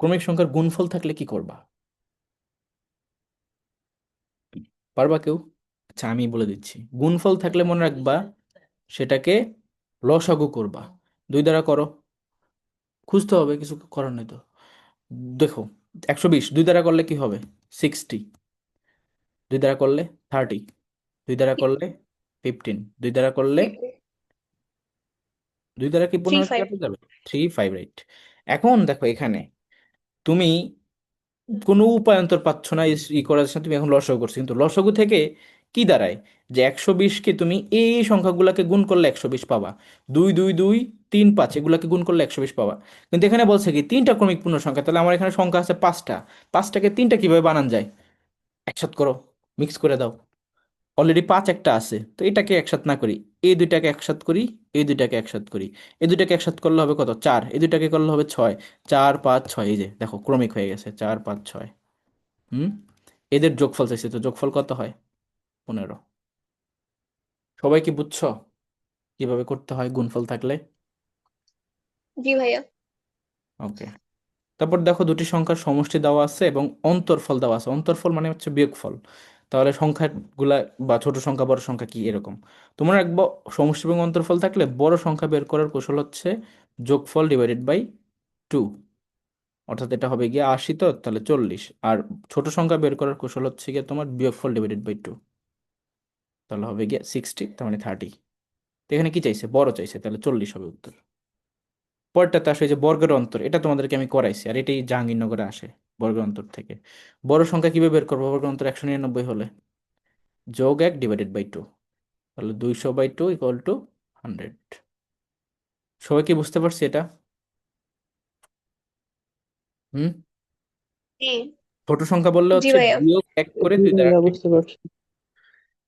ক্রমিক সংখ্যার গুণফল থাকলে কি করবা, পারবা কেউ? আচ্ছা আমি বলে দিচ্ছি, গুণফল থাকলে মনে রাখবা সেটাকে লসাগু করবা, 2 দ্বারা করো, খুঁজতে হবে, কিছু করার নেই তো। দেখো 120 2 দ্বারা করলে কি হবে, 60, 2 দ্বারা করলে 30, 2 দ্বারা করলে 15, 2 দ্বারা করলে, 2 দ্বারা কি থ্রি 15 ফাইভ কাটা যাবে, 3 5 রাইট। এখন দেখো এখানে তুমি কোনো উপায়ান্তর পাচ্ছ না, ই করার জন্য তুমি এখন লসাগু করছো, কিন্তু লসাগু থেকে কি দাঁড়ায়, যে 120কে তুমি এই সংখ্যাগুলোকে গুণ করলে 120 পাবা, 2 2 2 3 5 এগুলাকে গুণ করলে 120 পাবা। কিন্তু এখানে বলছে কি তিনটা ক্রমিক পূর্ণ সংখ্যা, তাহলে আমার এখানে সংখ্যা আছে 5টা, 5টাকে তিনটা কিভাবে বানান যায়, একসাথ করো, মিক্স করে দাও, অলরেডি 5 একটা আছে, তো এটাকে একসাথ না করি, এই দুইটাকে একসাথ করি, এই দুইটাকে একসাথ করি, এই দুইটাকে একসাথ করলে হবে কত 4, এই দুইটাকে করলে হবে 6, 4 5 6, এই যে দেখো ক্রমিক হয়ে গেছে 4 5 6। হুম, এদের যোগফল চাইছে, তো যোগফল কত হয়, 15। সবাই কি বুঝছো কিভাবে করতে হয় গুণফল থাকলে? জি ভাইয়া। ওকে, তারপর দেখো দুটি সংখ্যার সমষ্টি দেওয়া আছে এবং অন্তরফল দেওয়া আছে, অন্তরফল মানে হচ্ছে বিয়োগফল। তাহলে সংখ্যাগুলা বা ছোট সংখ্যা বড় সংখ্যা কি এরকম, তোমরা রাখবো সমষ্টি এবং অন্তরফল থাকলে বড় সংখ্যা বের করার কৌশল হচ্ছে যোগফল ডিভাইডেড বাই 2, অর্থাৎ এটা হবে গিয়ে 80, তো তাহলে 40। আর ছোট সংখ্যা বের করার কৌশল হচ্ছে গিয়ে তোমার বিয়োগফল ডিভাইডেড বাই 2, তাহলে হবে গিয়ে 60, তার মানে 30। তো এখানে কি চাইছে, বড় চাইছে, তাহলে 40 হবে উত্তর। পরেরটাতে আসে যে বর্গের অন্তর, এটা তোমাদেরকে আমি করাইছি, আর এটাই জাহাঙ্গীরনগরে আসে বর্গের অন্তর থেকে। বড় সংখ্যা কিভাবে বের করবো, বর্গের অন্তর 199 হলে যোগ 1 ডিভাইডেড বাই 2, তাহলে 200/2 ইকুয়াল টু 100। সবাই কি বুঝতে পারছি এটা? হুম, জি। ছোট সংখ্যা বললে জি হচ্ছে ভাইয়া। বিয়োগ 1 করে জি 2 দ্বারা ভাইয়া, কি। বুঝতে পারছি।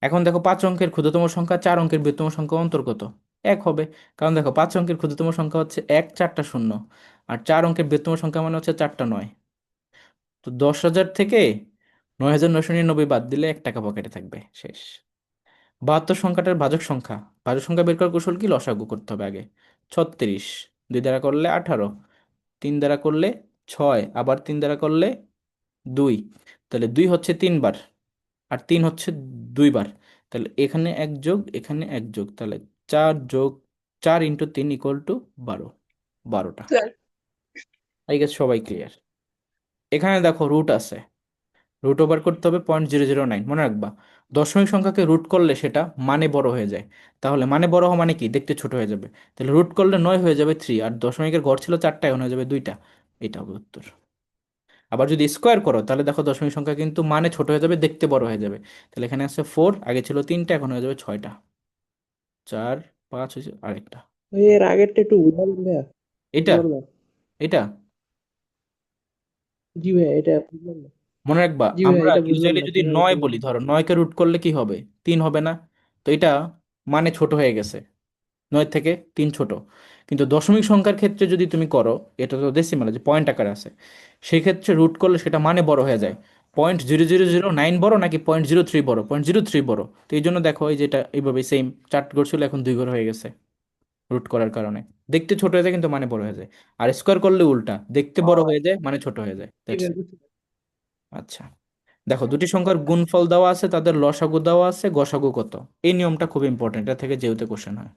এখন দেখো 5 অঙ্কের ক্ষুদ্রতম সংখ্যা 4 অঙ্কের বৃহত্তম সংখ্যা অন্তর কত, 1 হবে, কারণ দেখো 5 অঙ্কের ক্ষুদ্রতম সংখ্যা হচ্ছে 1 4টা শূন্য, আর 4 অঙ্কের বৃহত্তম সংখ্যা মানে হচ্ছে 4টা 9। তো 10,000 থেকে 9,999 বাদ দিলে 1 টাকা পকেটে থাকবে, শেষ। 72 সংখ্যাটার ভাজক সংখ্যা, ভাজক সংখ্যা বের করার কৌশল কি, লসাগু করতে হবে আগে। 36 2 দ্বারা করলে 18, 3 দ্বারা করলে 6, আবার 3 দ্বারা করলে 2, তাহলে 2 হচ্ছে 3 বার, আর 3 হচ্ছে 2 বার, তাহলে এখানে 1 যোগ এখানে 1 যোগ, তাহলে 4 যোগ 4 ইন্টু 3 ইকুয়াল টু 12, 12টা। আই গেস সবাই ক্লিয়ার। এখানে দেখো রুট আছে, রুট ওভার করতে হবে 0.009, মনে রাখবা দশমিক সংখ্যাকে রুট করলে সেটা মানে বড় হয়ে যায়, তাহলে মানে বড় হওয়া মানে কি, দেখতে ছোট হয়ে যাবে, তাহলে রুট করলে 9 হয়ে যাবে 3, আর দশমিকের ঘর ছিল 4টা, এখন হয়ে যাবে 2টা, এটা হবে উত্তর। আবার যদি স্কোয়ার করো তাহলে দেখো দশমিক সংখ্যা কিন্তু মানে ছোট হয়ে যাবে, দেখতে বড় হয়ে যাবে, তাহলে এখানে আছে 4, আগে ছিল 3টা, এখন হয়ে যাবে 6টা, 4 5 হয়েছে আরেকটা, ভাই, এর আগেরটা একটু বুঝাবেন ভাইয়া? এটা, বুঝতে পারলাম। এটা জি ভাইয়া, এটা বুঝলাম না। মনে রাখবা, জি ভাইয়া, আমরা এটা বুঝলাম ইউজুয়ালি না যদি কিভাবে 9 করবো। বলি, ধরো 9কে রুট করলে কি হবে, 3 হবে না, তো এটা মানে ছোট হয়ে গেছে, 9 থেকে 3 ছোট। কিন্তু দশমিক সংখ্যার ক্ষেত্রে যদি তুমি করো, এটা তো ডেসিমাল যে পয়েন্ট আকারে আছে, সেই ক্ষেত্রে রুট করলে সেটা মানে বড় হয়ে যায়, 0.0009 বড় নাকি 0.03 বড়, 0.03 বড়, তো এই জন্য দেখো এই যেটা এইভাবে সেম 4 ঘর ছিল এখন 2 ঘর হয়ে গেছে রুট করার কারণে, দেখতে ছোট হয়ে যায় কিন্তু মানে বড় হয়ে যায়। আর স্কোয়ার করলে উল্টা, দেখতে বড় হয়ে যায় মানে ছোট হয়ে যায়, জি দ্যাটস ভাইয়া, ইট। বুঝতে পারছি। আচ্ছা, দেখো দুটি সংখ্যার গুণফল দেওয়া আছে, তাদের লসাগু দেওয়া আছে, গসাগু কত, এই নিয়মটা খুব ইম্পর্টেন্ট, এটা থেকে যেহেতু কোশ্চেন হয়।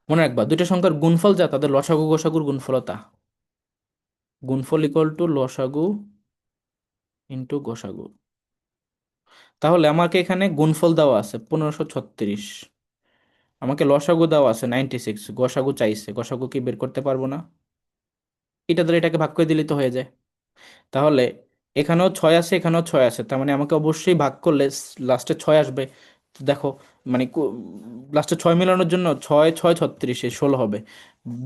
মনে রাখবা দুইটা সংখ্যার গুণফল যা তাদের লসাগু গসাগুর গুণফল তা। গুণফল ইকুয়াল টু লসাগু ইন্টু গসাগু। তাহলে আমাকে এখানে গুণফল দেওয়া আছে 1536, আমাকে লসাগু দেওয়া আছে 96, গসাগু চাইছে, গসাগু কি বের করতে পারবো না? এটা ধরে এটাকে ভাগ করে দিলেই তো হয়ে যায়। তাহলে এখানেও 6 আছে, এখানেও 6 আছে, তার মানে আমাকে অবশ্যই ভাগ করলে লাস্টে 6 আসবে। তো দেখো, মানে লাস্টে 6 মেলানোর জন্য 6 6 36 16 হবে।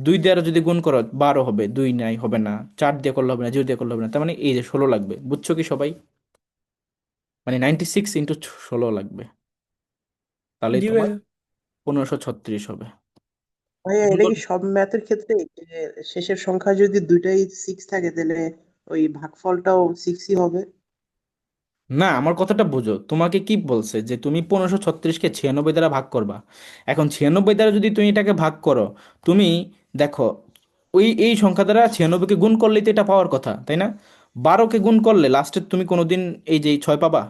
2 দিয়ে আরো যদি গুণ করো 12 হবে, 2 নাই হবে না, 4 দিয়ে করলে হবে না, 0 দিয়ে করলে হবে না, তার মানে এই যে 16 লাগবে। বুঝছো কি সবাই? মানে 96 × 16 লাগবে, তাহলেই জি তোমার ভাইয়া। 1536 হবে। ভাইয়া এখন এটা কি বল- সব ম্যাথের ক্ষেত্রে যে শেষের সংখ্যা যদি দুইটাই সিক্স থাকে তাহলে ওই ভাগফলটাও সিক্সই হবে? না, আমার কথাটা বুঝো, তোমাকে কি বলছে যে তুমি 1536কে 96 দ্বারা ভাগ করবা। এখন 96 দ্বারা যদি তুমি এটাকে ভাগ করো, তুমি দেখো ওই এই সংখ্যা দ্বারা 96কে গুণ করলেই তো এটা পাওয়ার কথা, তাই না? 12কে গুণ করলে লাস্টে তুমি কোনোদিন এই যে 6 পাবা?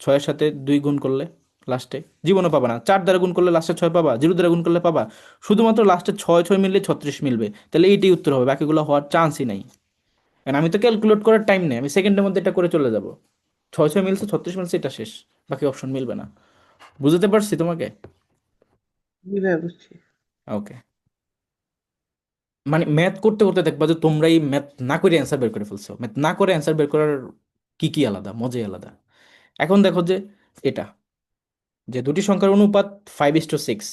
6-এর সাথে 2 গুণ করলে লাস্টে জীবনও পাবা না। 4 দ্বারা গুণ করলে লাস্টে 6 পাবা, 0 দ্বারা গুণ করলে পাবা। শুধুমাত্র লাস্টে 6 6 মিললে 36 মিলবে, তাহলে এইটাই উত্তর হবে, বাকিগুলো হওয়ার চান্সই নাই। কারণ আমি তো ক্যালকুলেট করার টাইম নেই, আমি সেকেন্ডের মধ্যে এটা করে চলে যাব। 6 6 মিলছে, 36 মিলছে, এটা শেষ, বাকি অপশন মিলবে না। বুঝতে পারছি তোমাকে? জি ভাইয়া বুঝছি। ওকে। মানে ম্যাথ করতে করতে দেখবা যে তোমরা এই ম্যাথ না করে অ্যান্সার বের করে ফেলছো। ম্যাথ না করে অ্যান্সার বের করার কি কি আলাদা, মজাই আলাদা। এখন দেখো যে এটা, যে দুটি সংখ্যার অনুপাত 5:6,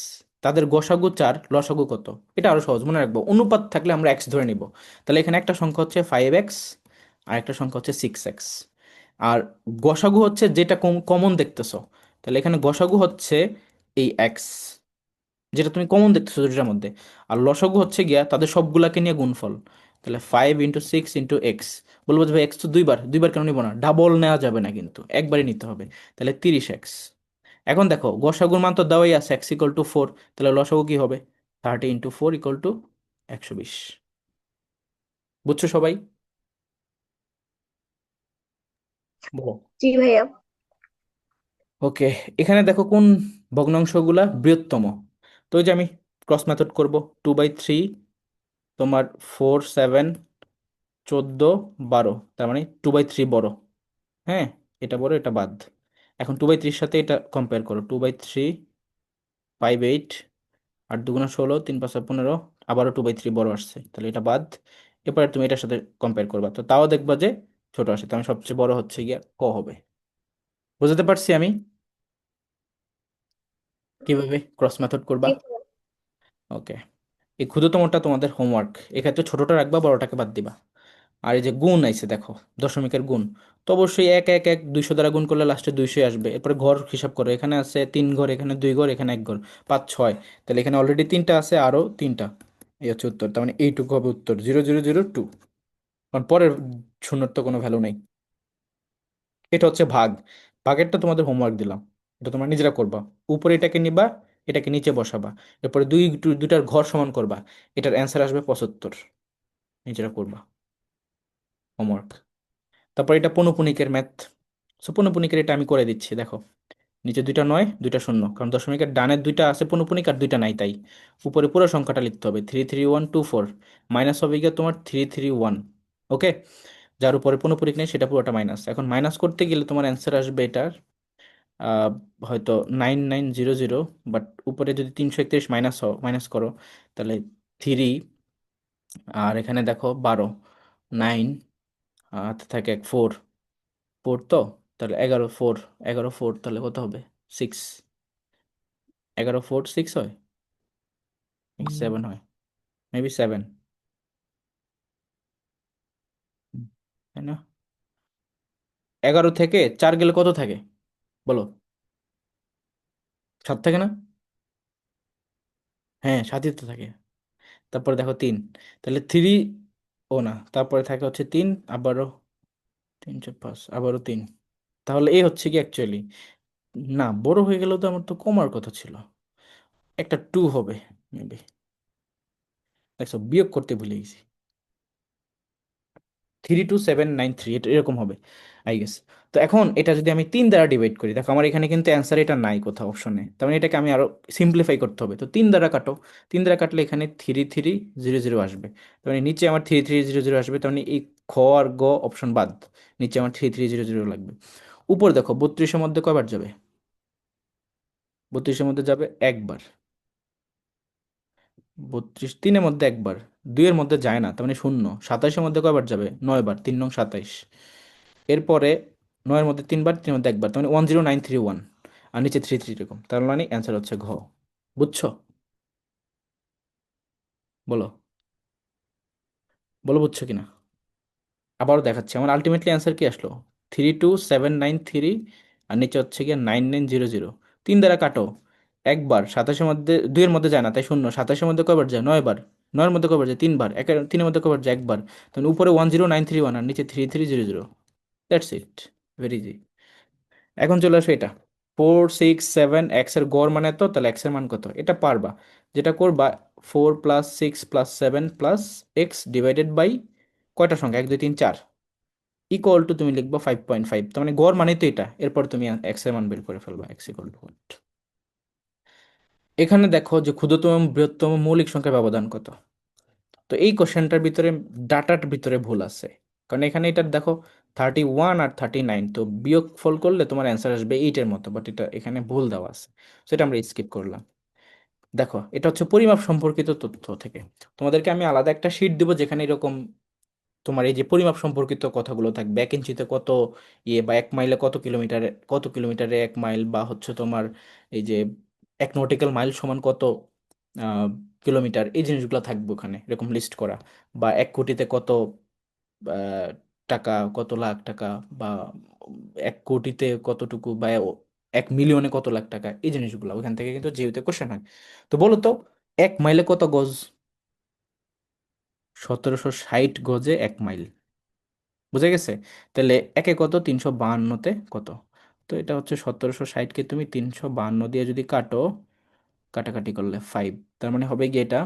তাদের গসাগু 4, লসাগু কত? এটা আরো সহজ, মনে রাখবো অনুপাত থাকলে আমরা এক্স ধরে নিব। তাহলে এখানে একটা সংখ্যা হচ্ছে 5x আর একটা সংখ্যা হচ্ছে 6x। আর গসাগু হচ্ছে যেটা কমন দেখতেছো, তাহলে এখানে গসাগু হচ্ছে এই এক্স, যেটা তুমি কমন দেখতেছো দুটার মধ্যে। আর লসাগু হচ্ছে গিয়া তাদের সবগুলাকে নিয়ে গুণফল। তাহলে 5 × 6 × এক্স। বলবো যে ভাই এক্স তো দুইবার, দুইবার কেন নিব না? ডাবল নেওয়া যাবে না কিন্তু, একবারই নিতে হবে। তাহলে 30x। এখন দেখো গসাগুর মান তো দেওয়াই আছে, x = 4, তাহলে লসাগু কি হবে? 30 × 4 = 120। বুঝছো সবাই? বলো। জি ভাইয়া। ওকে। এখানে দেখো কোন ভগ্নাংশগুলা বৃহত্তম। তো ওই যে আমি ক্রস মেথড করব, 2/3, তোমার 4 7 14 12, তার মানে 2/3 বড়। হ্যাঁ, এটা বড়, এটা বাদ। এখন 2/3 সাথে এটা কম্পেয়ার করো, 2/3 5 8, 8 × 2 = 16, 3 × 5 = 15, আবারও 2/3 বড় আসছে, তাহলে এটা বাদ। এরপরে তুমি এটার সাথে কম্পেয়ার করবা, তো তাও দেখবা যে ছোট আসে, তার মানে সবচেয়ে বড় হচ্ছে গিয়া ক হবে। বুঝতে পারছি আমি কিভাবে ক্রস মেথড করবা। জি ভাইয়া। ওকে। এই ক্ষুদ্রতমটা তোমাদের হোমওয়ার্ক, এক্ষেত্রে ছোটটা রাখবা, বড়টাকে বাদ দিবা। আর এই যে গুণ আইছে দেখো, দশমিকের গুণ, তো অবশ্যই 1 1 1 200 দ্বারা গুণ করলে লাস্টে 200 আসবে। এরপরে ঘর হিসাব করো, এখানে আছে 3 ঘর, এখানে 2 ঘর, এখানে 1 ঘর, 5 6, তাহলে এখানে অলরেডি 3টা আছে, আরও 3টা। এই হচ্ছে উত্তর, তার মানে এইটুকু হবে উত্তর, 0002। কারণ পরের শূন্যর তো কোনো ভ্যালু নেই। এটা হচ্ছে ভাগ। ভাগেরটা তোমাদের হোমওয়ার্ক দিলাম, এটা তোমরা নিজেরা করবা। উপরে এটাকে নিবা, এটাকে নিচে বসাবা, এরপরে দুইটার ঘর সমান করবা, এটার অ্যান্সার আসবে 75। নিজেরা করবা হোমওয়ার্ক। তারপর এটা পৌনঃপুনিকের ম্যাথ। সো পৌনঃপুনিকের এটা আমি করে দিচ্ছি, দেখো নিচে 2টা 9, 2টা 0, কারণ দশমিকের ডানের 2টা আছে পৌনঃপুনিক আর 2টা নাই, তাই উপরে পুরো সংখ্যাটা লিখতে হবে 33124, মাইনাস হবে গিয়ে তোমার 331। ওকে। যার উপরে পৌনঃপুনিক নেই সেটা পুরোটা মাইনাস। এখন মাইনাস করতে গেলে তোমার অ্যান্সার আসবে এটার আহ, হয়তো 9900, বাট উপরে যদি 331 মাইনাস করো, তাহলে 3, আর এখানে দেখো 12, 9, হাতে থাকে এক 4, 4 তো, তাহলে 11 4, 11 4, তাহলে কত হবে? 6। 11 4 6 হয় নাকি 7 হয়? মেবি 7, তাই না? 11 থেকে 4 গেলে কত থাকে বলো? 7 থাকে না? হ্যাঁ, 7ই তো থাকে। তারপরে দেখো 3, তাহলে 3, ও না, তারপরে থাকে হচ্ছে 3, আবারও 3 4 5, আবারও 3। তাহলে এই হচ্ছে কি অ্যাকচুয়ালি, না বড় হয়ে গেলেও তো আমার তো কমার কথা ছিল, একটা 2 হবে মেবি। দেখছো, বিয়োগ করতে ভুলে গেছি। 32793 এটা এরকম হবে আই গেস। তো এখন এটা যদি আমি 3 দ্বারা ডিভাইড করি, দেখো আমার এখানে কিন্তু অ্যান্সার এটা নাই কোথাও অপশনে, তার মানে এটাকে আমি আরো সিম্পলিফাই করতে হবে। তো 3 দ্বারা কাটো, 3 দ্বারা কাটলে এখানে 3300 আসবে, তার মানে নিচে আমার 3300 আসবে, তার মানে এই খ আর গ অপশন বাদ, নিচে আমার 3300 লাগবে। উপর দেখো 32-এর মধ্যে কয়বার যাবে? 32-এর মধ্যে যাবে একবার, 32 3-এর মধ্যে একবার, 2-এর মধ্যে যায় না, তার মানে শূন্য। 27-এর মধ্যে কয়বার যাবে? 9বার, 3 নং 27। এরপরে 9-এর মধ্যে 3বার, 3-এর মধ্যে একবার, তার মানে 10931, আর নিচে 33 এরকম, তার মানে অ্যান্সার হচ্ছে ঘ। বুঝছো? বলো, বলো বুঝছো কিনা। আবারও দেখাচ্ছি, আমার আলটিমেটলি অ্যান্সার কি আসলো? 32793, আর নিচে হচ্ছে গিয়ে 9900। 3 দ্বারা কাটো, একবার, 27-এর মধ্যে 2-এর মধ্যে যায় না তাই শূন্য। 27-এর মধ্যে কয়বার যায়? 9বার। 9-এর মধ্যে কয়বার যায়? 3বার। 3-এর মধ্যে কয়বার যায়? একবার। তাহলে উপরে 10931 আর নিচে 3300। That's it, very easy. এখন চলে আসো এটা, 4 6 7, এক্স এর গড় মানে তো, তাহলে এক্স এর মান কত এটা পারবা। যেটা করবা, 4 + 6 + 7 + এক্স ডিভাইডেড বাই কয়টা সংখ্যা, 1 2 3 4, ইকুয়াল টু তুমি লিখবা 5.5, তার মানে গড় মানে তো এটা, এরপর তুমি এক্স এর মান বের করে ফেলবা, এক্স ইকুয়াল টু হোয়াট। এখানে দেখো যে ক্ষুদ্রতম এবং বৃহত্তম মৌলিক সংখ্যার ব্যবধান কত। তো এই কোশ্চেনটার ভিতরে ডাটার ভিতরে ভুল আছে, কারণ এখানে এটা দেখো 31 আর 39, তো বিয়োগ ফল করলে তোমার অ্যান্সার আসবে 8-এর মতো, বাট এটা এখানে ভুল দেওয়া আছে, সেটা আমরা স্কিপ করলাম। দেখো এটা হচ্ছে পরিমাপ সম্পর্কিত তথ্য থেকে, তোমাদেরকে আমি আলাদা একটা শিট দিব যেখানে এরকম তোমার এই যে পরিমাপ সম্পর্কিত কথাগুলো থাকবে, 1 ইঞ্চিতে কত ইয়ে, বা 1 মাইলে কত কিলোমিটারে 1 মাইল, বা হচ্ছে তোমার এই যে 1 নটিক্যাল মাইল সমান কত কিলোমিটার, এই জিনিসগুলো থাকবে ওখানে এরকম লিস্ট করা। বা 1 কোটিতে কত টাকা, কত লাখ টাকা, বা 1 কোটিতে কতটুকু, বা 1 মিলিয়নে কত লাখ টাকা, এই জিনিসগুলো ওখান থেকে কিন্তু যেহেতু কোশ্চেন হয়। তো বলো তো, 1 মাইলে কত গজ? 1760 গজে 1 মাইল, বুঝে গেছে? তাহলে একে কত, 352-তে কত? তো এটা হচ্ছে 1760-কে তুমি 352 দিয়ে যদি কাটো, কাটাকাটি করলে 5, তার মানে হবে গিয়ে এটা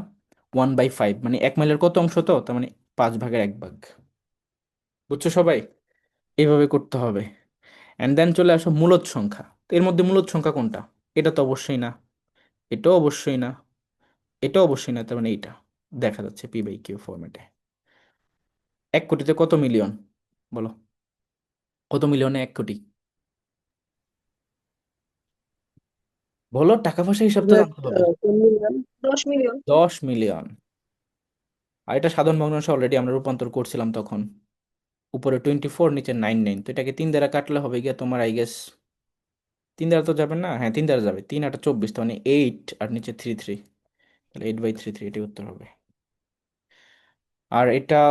1/5, মানে 1 মাইলের কত অংশ, তো তার মানে 5/1 ভাগ। বুঝছো সবাই? এইভাবে করতে হবে। অ্যান্ড দেন চলে আসো মূলদ সংখ্যা, তো এর মধ্যে মূলদ সংখ্যা কোনটা? এটা তো অবশ্যই না, এটাও অবশ্যই না, এটাও অবশ্যই না, তার মানে এইটা দেখা যাচ্ছে P/Q ফরম্যাটে। 1 কোটিতে কত মিলিয়ন? বলো, কত মিলিয়নে 1 কোটি? বলো, টাকা পয়সা হিসাব তো জানতে হবে। 10 মিলিয়ন। 10 মিলিয়ন। 10 মিলিয়ন। আর এটা সাধারণ ভগ্নাংশে অলরেডি আমরা রূপান্তর করছিলাম তখন, উপরে 24, নিচে 99, তো এটাকে 3 দ্বারা কাটলে হবে গিয়ে তোমার আই গেস, 3 দ্বারা তো যাবে না, হ্যাঁ 3 দ্বারা যাবে, 3 8 24, তো মানে 8 আর নিচে 3 3, তাহলে 8/33 এটাই উত্তর হবে। আর এটা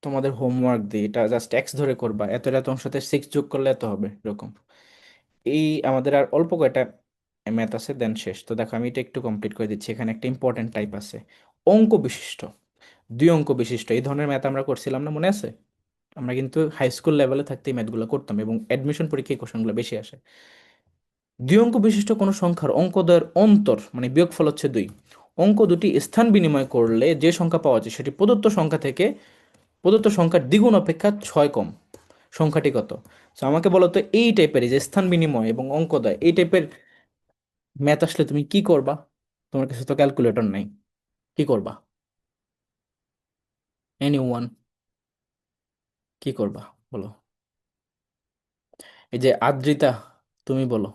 তোমাদের হোমওয়ার্ক দিই, এটা জাস্ট এক্স ধরে করবা, এত এত অংশের সাথে 6 যোগ করলে এত হবে এরকম। এই আমাদের আর অল্প কয়টা ম্যাথ আছে, দেন শেষ। তো দেখো আমি এটা একটু কমপ্লিট করে দিচ্ছি, এখানে একটা ইম্পর্টেন্ট টাইপ আছে, অঙ্ক বিশিষ্ট, 2 অঙ্ক বিশিষ্ট এই ধরনের ম্যাথ আমরা করছিলাম না, মনে আছে? আমরা কিন্তু হাই স্কুল লেভেলে থাকতে এই ম্যাথগুলো করতাম, এবং অ্যাডমিশন পরীক্ষায় কোশ্চেনগুলো বেশি আসে। 2 অঙ্ক বিশিষ্ট কোনো সংখ্যার অঙ্কদ্বয়ের অন্তর মানে বিয়োগফল হচ্ছে 2। অঙ্ক দুটি স্থান বিনিময় করলে যে সংখ্যা পাওয়া যায় সেটি প্রদত্ত সংখ্যা থেকে প্রদত্ত সংখ্যার দ্বিগুণ অপেক্ষা 6 কম, সংখ্যাটি কত? তো আমাকে বলো তো, এই টাইপের যে স্থান বিনিময় এবং অঙ্কদ্বয় এই টাইপের ম্যাথ আসলে তুমি কি করবা? তোমার কাছে তো ক্যালকুলেটর নাই, কি করবা? এনিওয়ান, কি করবা বলো? এই যে আদ্রিতা, তুমি বলো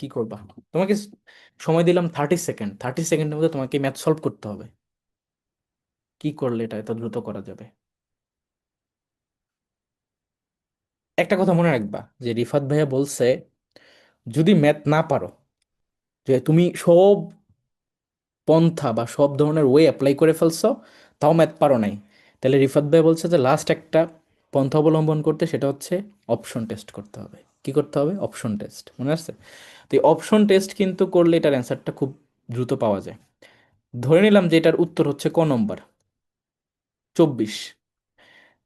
কি করবা? তোমাকে সময় দিলাম 30 সেকেন্ড, 30 সেকেন্ডের মধ্যে তোমাকে ম্যাথ সলভ করতে হবে। কি করলে এটা এত দ্রুত করা যাবে? একটা কথা মনে রাখবা, যে রিফাত ভাইয়া বলছে যদি ম্যাথ না পারো, যে তুমি সব পন্থা বা সব ধরনের ওয়ে অ্যাপ্লাই করে ফেলছো, তাও ম্যাথ পারো নাই, তাহলে রিফাত ভাই বলছে যে লাস্ট একটা পন্থা অবলম্বন করতে, সেটা হচ্ছে অপশন টেস্ট করতে হবে। কি করতে হবে? অপশন টেস্ট, মনে আছে? তো এই অপশন টেস্ট কিন্তু করলে এটার অ্যান্সারটা খুব দ্রুত পাওয়া যায়। ধরে নিলাম যে এটার উত্তর হচ্ছে ক নম্বর, 24।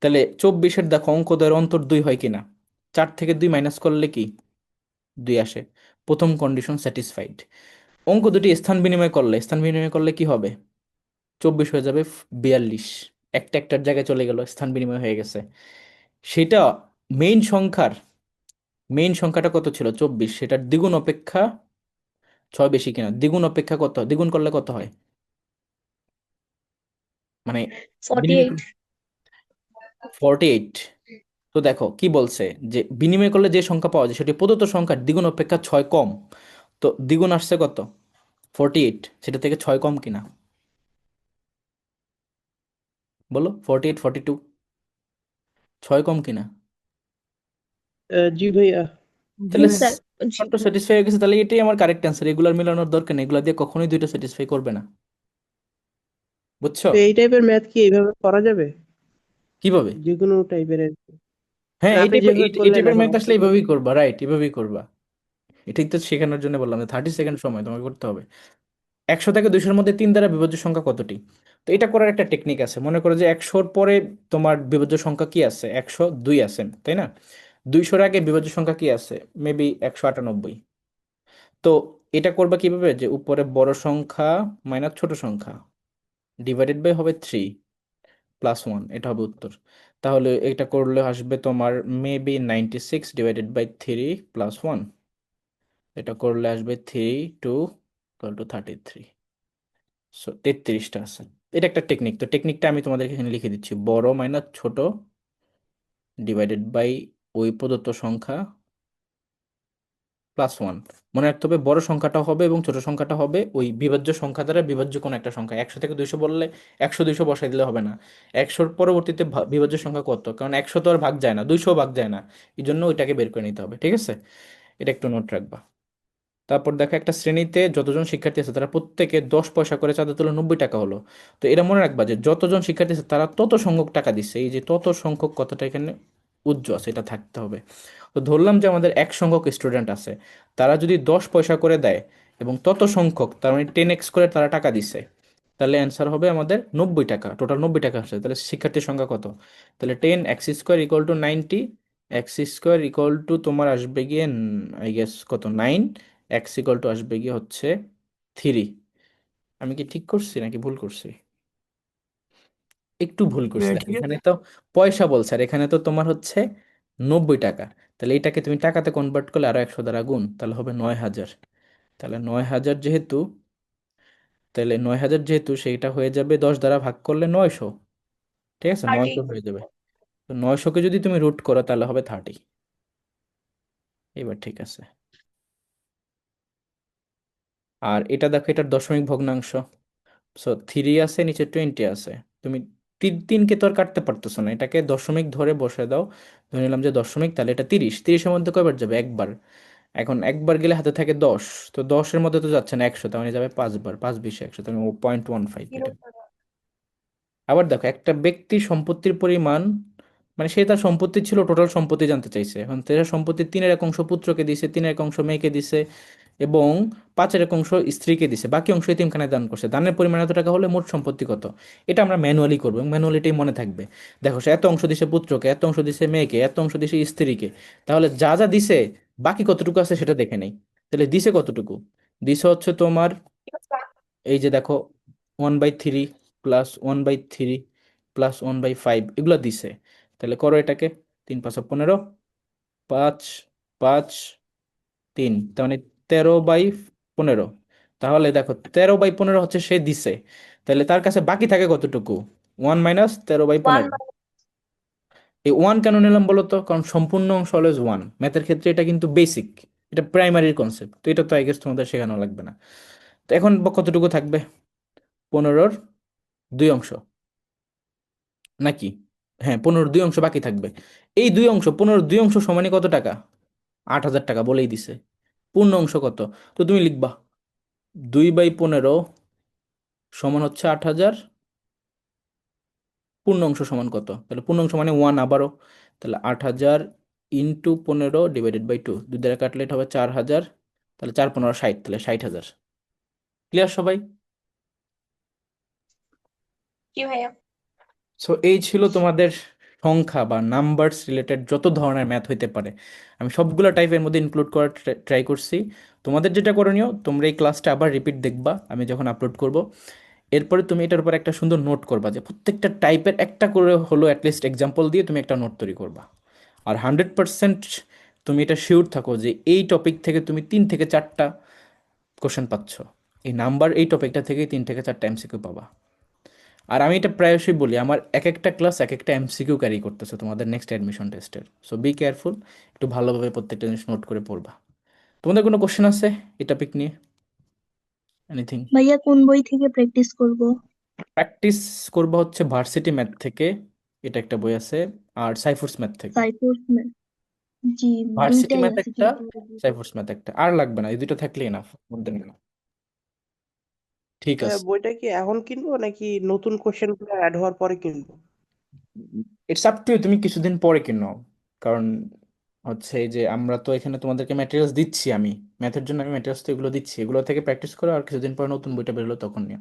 তাহলে 24-এর দেখো অঙ্কদ্বয়ের অন্তর 2 হয় কিনা, 4 থেকে 2 মাইনাস করলে কি 2 আসে, প্রথম কন্ডিশন স্যাটিসফাইড। অঙ্ক দুটি স্থান বিনিময় করলে কি হবে? 24 হয়ে যাবে 42। একটা একটার জায়গায় চলে গেল, স্থান বিনিময় হয়ে গেছে। সেটা মেইন সংখ্যাটা কত ছিল? 24। সেটার দ্বিগুণ অপেক্ষা 6 বেশি কিনা? দ্বিগুণ অপেক্ষা কত? দ্বিগুণ করলে কত হয়? মানে বিনিময় 48। 48। তো দেখো কি বলছে, যে বিনিময় করলে যে সংখ্যা পাওয়া যায় সেটি প্রদত্ত সংখ্যার দ্বিগুণ অপেক্ষা 6 কম। তো দ্বিগুণ আসছে কত? 48। সেটা থেকে 6 কম কিনা বলো? 48, 42, 6 কম কিনা? জি ভাইয়া। জি তাহলে জি ভাই। স্যার। জি। তো স্যাটিসফাই হয়ে গেছে, তাহলে এটাই আমার কারেক্ট অ্যান্সার। এগুলার মিলানোর দরকার নেই, এগুলা দিয়ে কখনোই দুইটা স্যাটিসফাই করবে না। বুঝছো? তো এই টাইপের ম্যাথ কি এইভাবে করা যাবে? কিভাবে? যে কোনো টাইপের? হ্যাঁ, মানে আপনি যেভাবে এই করলেন টাইপের এখন ম্যাথ আসলে অঙ্কগুলো। এইভাবেই করবা, রাইট, এভাবেই করবা। এটাই তো শেখানোর জন্য বললাম, 30 সেকেন্ড সময় তোমাকে করতে হবে। 100 থেকে 200-এর মধ্যে 3 দ্বারা বিভাজ্য সংখ্যা কতটি? তো এটা করার একটা টেকনিক আছে। মনে করো যে 100-র পরে তোমার বিভাজ্য সংখ্যা কি আছে? 102 আছে, তাই না? 200-র আগে বিভাজ্য সংখ্যা কি আছে? মেবি 198। তো এটা করবা কিভাবে, যে উপরে বড় সংখ্যা মাইনাস ছোট সংখ্যা ডিভাইডেড বাই হবে 3 প্লাস 1, এটা হবে উত্তর। তাহলে এটা করলে আসবে তোমার মেবি 96/3 প্লাস 1। এটা করলে আসবে 3 2 33। 33টা আছে। এটা একটা টেকনিক। তো টেকনিকটা আমি তোমাদেরকে এখানে লিখে দিচ্ছি, বড় মাইনাস ছোট ডিভাইডেড বাই ওই প্রদত্ত সংখ্যা প্লাস 1। মনে রাখতে হবে বড় সংখ্যাটা হবে এবং ছোট সংখ্যাটা হবে ওই বিভাজ্য সংখ্যা দ্বারা বিভাজ্য কোনো একটা সংখ্যা। 100 থেকে 200 বললে 100 200 বসাই দিলে হবে না। 100-র পরবর্তীতে বিভাজ্য সংখ্যা কত, কারণ 100 তো আর ভাগ যায় না, 200 ভাগ যায় না। এই জন্য ওইটাকে বের করে নিতে হবে, ঠিক আছে? এটা একটু নোট রাখবা। তারপর দেখো, একটা শ্রেণীতে যতজন শিক্ষার্থী আছে তারা প্রত্যেকে 10 পয়সা করে চাঁদা তুলে 90 টাকা হলো। তো এটা মনে রাখবা যে যতজন শিক্ষার্থী আছে তারা তত সংখ্যক টাকা দিচ্ছে। এই যে তত সংখ্যক কথাটা এখানে উজ্জ্ব আছে, এটা থাকতে হবে। তো ধরলাম যে আমাদের 1 সংখ্যক স্টুডেন্ট আছে, তারা যদি 10 পয়সা করে দেয় এবং তত সংখ্যক, তার মানে 10x করে তারা টাকা দিচ্ছে, তাহলে অ্যান্সার হবে আমাদের 90 টাকা। টোটাল 90 টাকা আসছে। তাহলে শিক্ষার্থীর সংখ্যা কত? তাহলে 10x² equal to 90। x² equal to তোমার আসবে গিয়ে আই গেস কত, 9। ইকুয়াল টু আসবে গিয়ে হচ্ছে 3। আমি কি ঠিক করছি নাকি ভুল করছি? একটু ভুল করছি। দেখো ঠিক এখানে আছে। তো পয়সা বলছে, আর এখানে তো তোমার হচ্ছে 90 টাকা। তাহলে এটাকে তুমি টাকাতে কনভার্ট করলে আরো 100 দ্বারা গুণ, তাহলে হবে 9,000। তাহলে 9,000 যেহেতু, সেইটা হয়ে যাবে 10 দ্বারা ভাগ করলে 900। ঠিক আছে, 30। 900 হয়ে যাবে। তো 900-কে যদি তুমি রুট করো তাহলে হবে 30। এবার ঠিক আছে। আর এটা দেখো, এটার দশমিক ভগ্নাংশ। সো 3 আছে, নিচে 20 আছে। তুমি তিনকে তো আর কাটতে পারতেছো না, এটাকে দশমিক ধরে বসে দাও। ধরে নিলাম যে দশমিক, তাহলে এটা 30। 30-এর মধ্যে কয়বার যাবে? একবার। এখন একবার গেলে হাতে থাকে 10। তো 10-এর মধ্যে তো যাচ্ছে না 100, তার মানে যাবে 5 বার। 5 × 20 = 100, তার মানে 0.15 এটা। আবার দেখো, একটা ব্যক্তির সম্পত্তির পরিমাণ, মানে সে তার সম্পত্তি ছিল, টোটাল সম্পত্তি জানতে চাইছে। এখন তার সম্পত্তির 1/3 পুত্রকে দিছে, 1/3 মেয়েকে দিছে, এবং 1/5 স্ত্রীকে দিছে, বাকি অংশ এতিমখানায় দান করছে। দানের পরিমাণ এত টাকা হলে মোট সম্পত্তি কত? এটা আমরা ম্যানুয়ালি করবো, এবং ম্যানুয়ালিটাই মনে থাকবে। দেখো, সে এত অংশ দিছে পুত্রকে, এত অংশ দিছে মেয়েকে, এত অংশ দিছে স্ত্রীকে। তাহলে যা যা দিছে বাকি কতটুকু আছে সেটা দেখে নেই। তাহলে দিছে কতটুকু? দিছে হচ্ছে তোমার, এই যে দেখো, 1/3 প্লাস 1/3 প্লাস 1/5 এগুলো দিছে। তাহলে করো এটাকে, 3 × 5 = 15, 5 5 3, তার মানে 13/15। তাহলে দেখো, 13/15 হচ্ছে সে দিছে। তাহলে তার কাছে বাকি থাকে কতটুকু? 1 - 13/15। 1। এই 1 কেন নিলাম বলো তো? কারণ সম্পূর্ণ অংশ অলওয়েজ 1। ম্যাথের ক্ষেত্রে এটা কিন্তু বেসিক, এটা প্রাইমারির কনসেপ্ট। তো এটা তো আই গেস তোমাদের শেখানো লাগবে না। তো এখন কতটুকু থাকবে? 15-র 2 অংশ নাকি? হ্যাঁ, 15-র 2 অংশ বাকি থাকবে। এই 2 অংশ, 15-র 2 অংশ সমানই কত টাকা? 8,000 টাকা বলেই দিছে। পূর্ণ অংশ কত? তো তুমি লিখবা 2/15 সমান হচ্ছে 8,000। পূর্ণ অংশ সমান কত? তাহলে পূর্ণ অংশ মানে 1 আবারও। তাহলে 8,000 ইন্টু 15 ডিভাইডেড বাই 2, 2 দ্বারা কাটলে এটা হবে 4,000। তাহলে 4 × 15 = 60, তাহলে 60,000। ক্লিয়ার সবাই? জি ভাইয়া। সো এই ছিল তোমাদের সংখ্যা বা নাম্বারস রিলেটেড যত ধরনের ম্যাথ হইতে পারে, আমি সবগুলো টাইপের মধ্যে ইনক্লুড করার ট্রাই করছি। তোমাদের যেটা করণীয়, তোমরা এই ক্লাসটা আবার রিপিট দেখবা আমি যখন আপলোড করব। এরপরে তুমি এটার উপর একটা সুন্দর নোট করবা, যে প্রত্যেকটা টাইপের একটা করে হলো অ্যাটলিস্ট এক্সাম্পল দিয়ে তুমি একটা নোট তৈরি করবা। আর 100% তুমি এটা শিওর থাকো যে এই টপিক থেকে তুমি 3 থেকে 4টা কোশ্চেন পাচ্ছ। এই নাম্বার এই টপিকটা থেকেই 3 থেকে 4টা এমসিকিউ পাবা। আর আমি এটা প্রায়শই বলি, আমার এক একটা ক্লাস এক একটা এমসিকিউ ক্যারি করতেছে তোমাদের নেক্সট অ্যাডমিশন টেস্টের। সো বি কেয়ারফুল, একটু ভালোভাবে প্রত্যেকটা জিনিস নোট করে পড়বা। তোমাদের কোনো কোশ্চেন আছে এই টপিক নিয়ে? এনিথিং? ভাইয়া কোন বই থেকে প্র্যাকটিস করব? প্র্যাকটিস করবা হচ্ছে ভার্সিটি ম্যাথ থেকে, এটা একটা বই আছে, আর সাইফোর্স ম্যাথ থেকে। সাইফোর্স জি, ভার্সিটি দুইটাই ম্যাথ আছে একটা, কিন্তু সাইফোর্স ম্যাথ একটা, আর লাগবে না, এই দুটো থাকলেই এনাফ। ঠিক আছে। বইটা কি এখন কিনবো নাকি নতুন কোশ্চেন গুলো অ্যাড হওয়ার পরে কিনবো? ইটস আপ টু ইউ, তুমি কিছুদিন পরে কিনো। কারণ হচ্ছে এই যে আমরা তো এখানে তোমাদেরকে ম্যাটেরিয়ালস দিচ্ছি, আমি ম্যাথের জন্য আমি ম্যাটেরিয়ালস তো এগুলো দিচ্ছি, এগুলো থেকে প্র্যাকটিস করো, আর কিছুদিন পরে নতুন বইটা বেরোলো তখন নিও।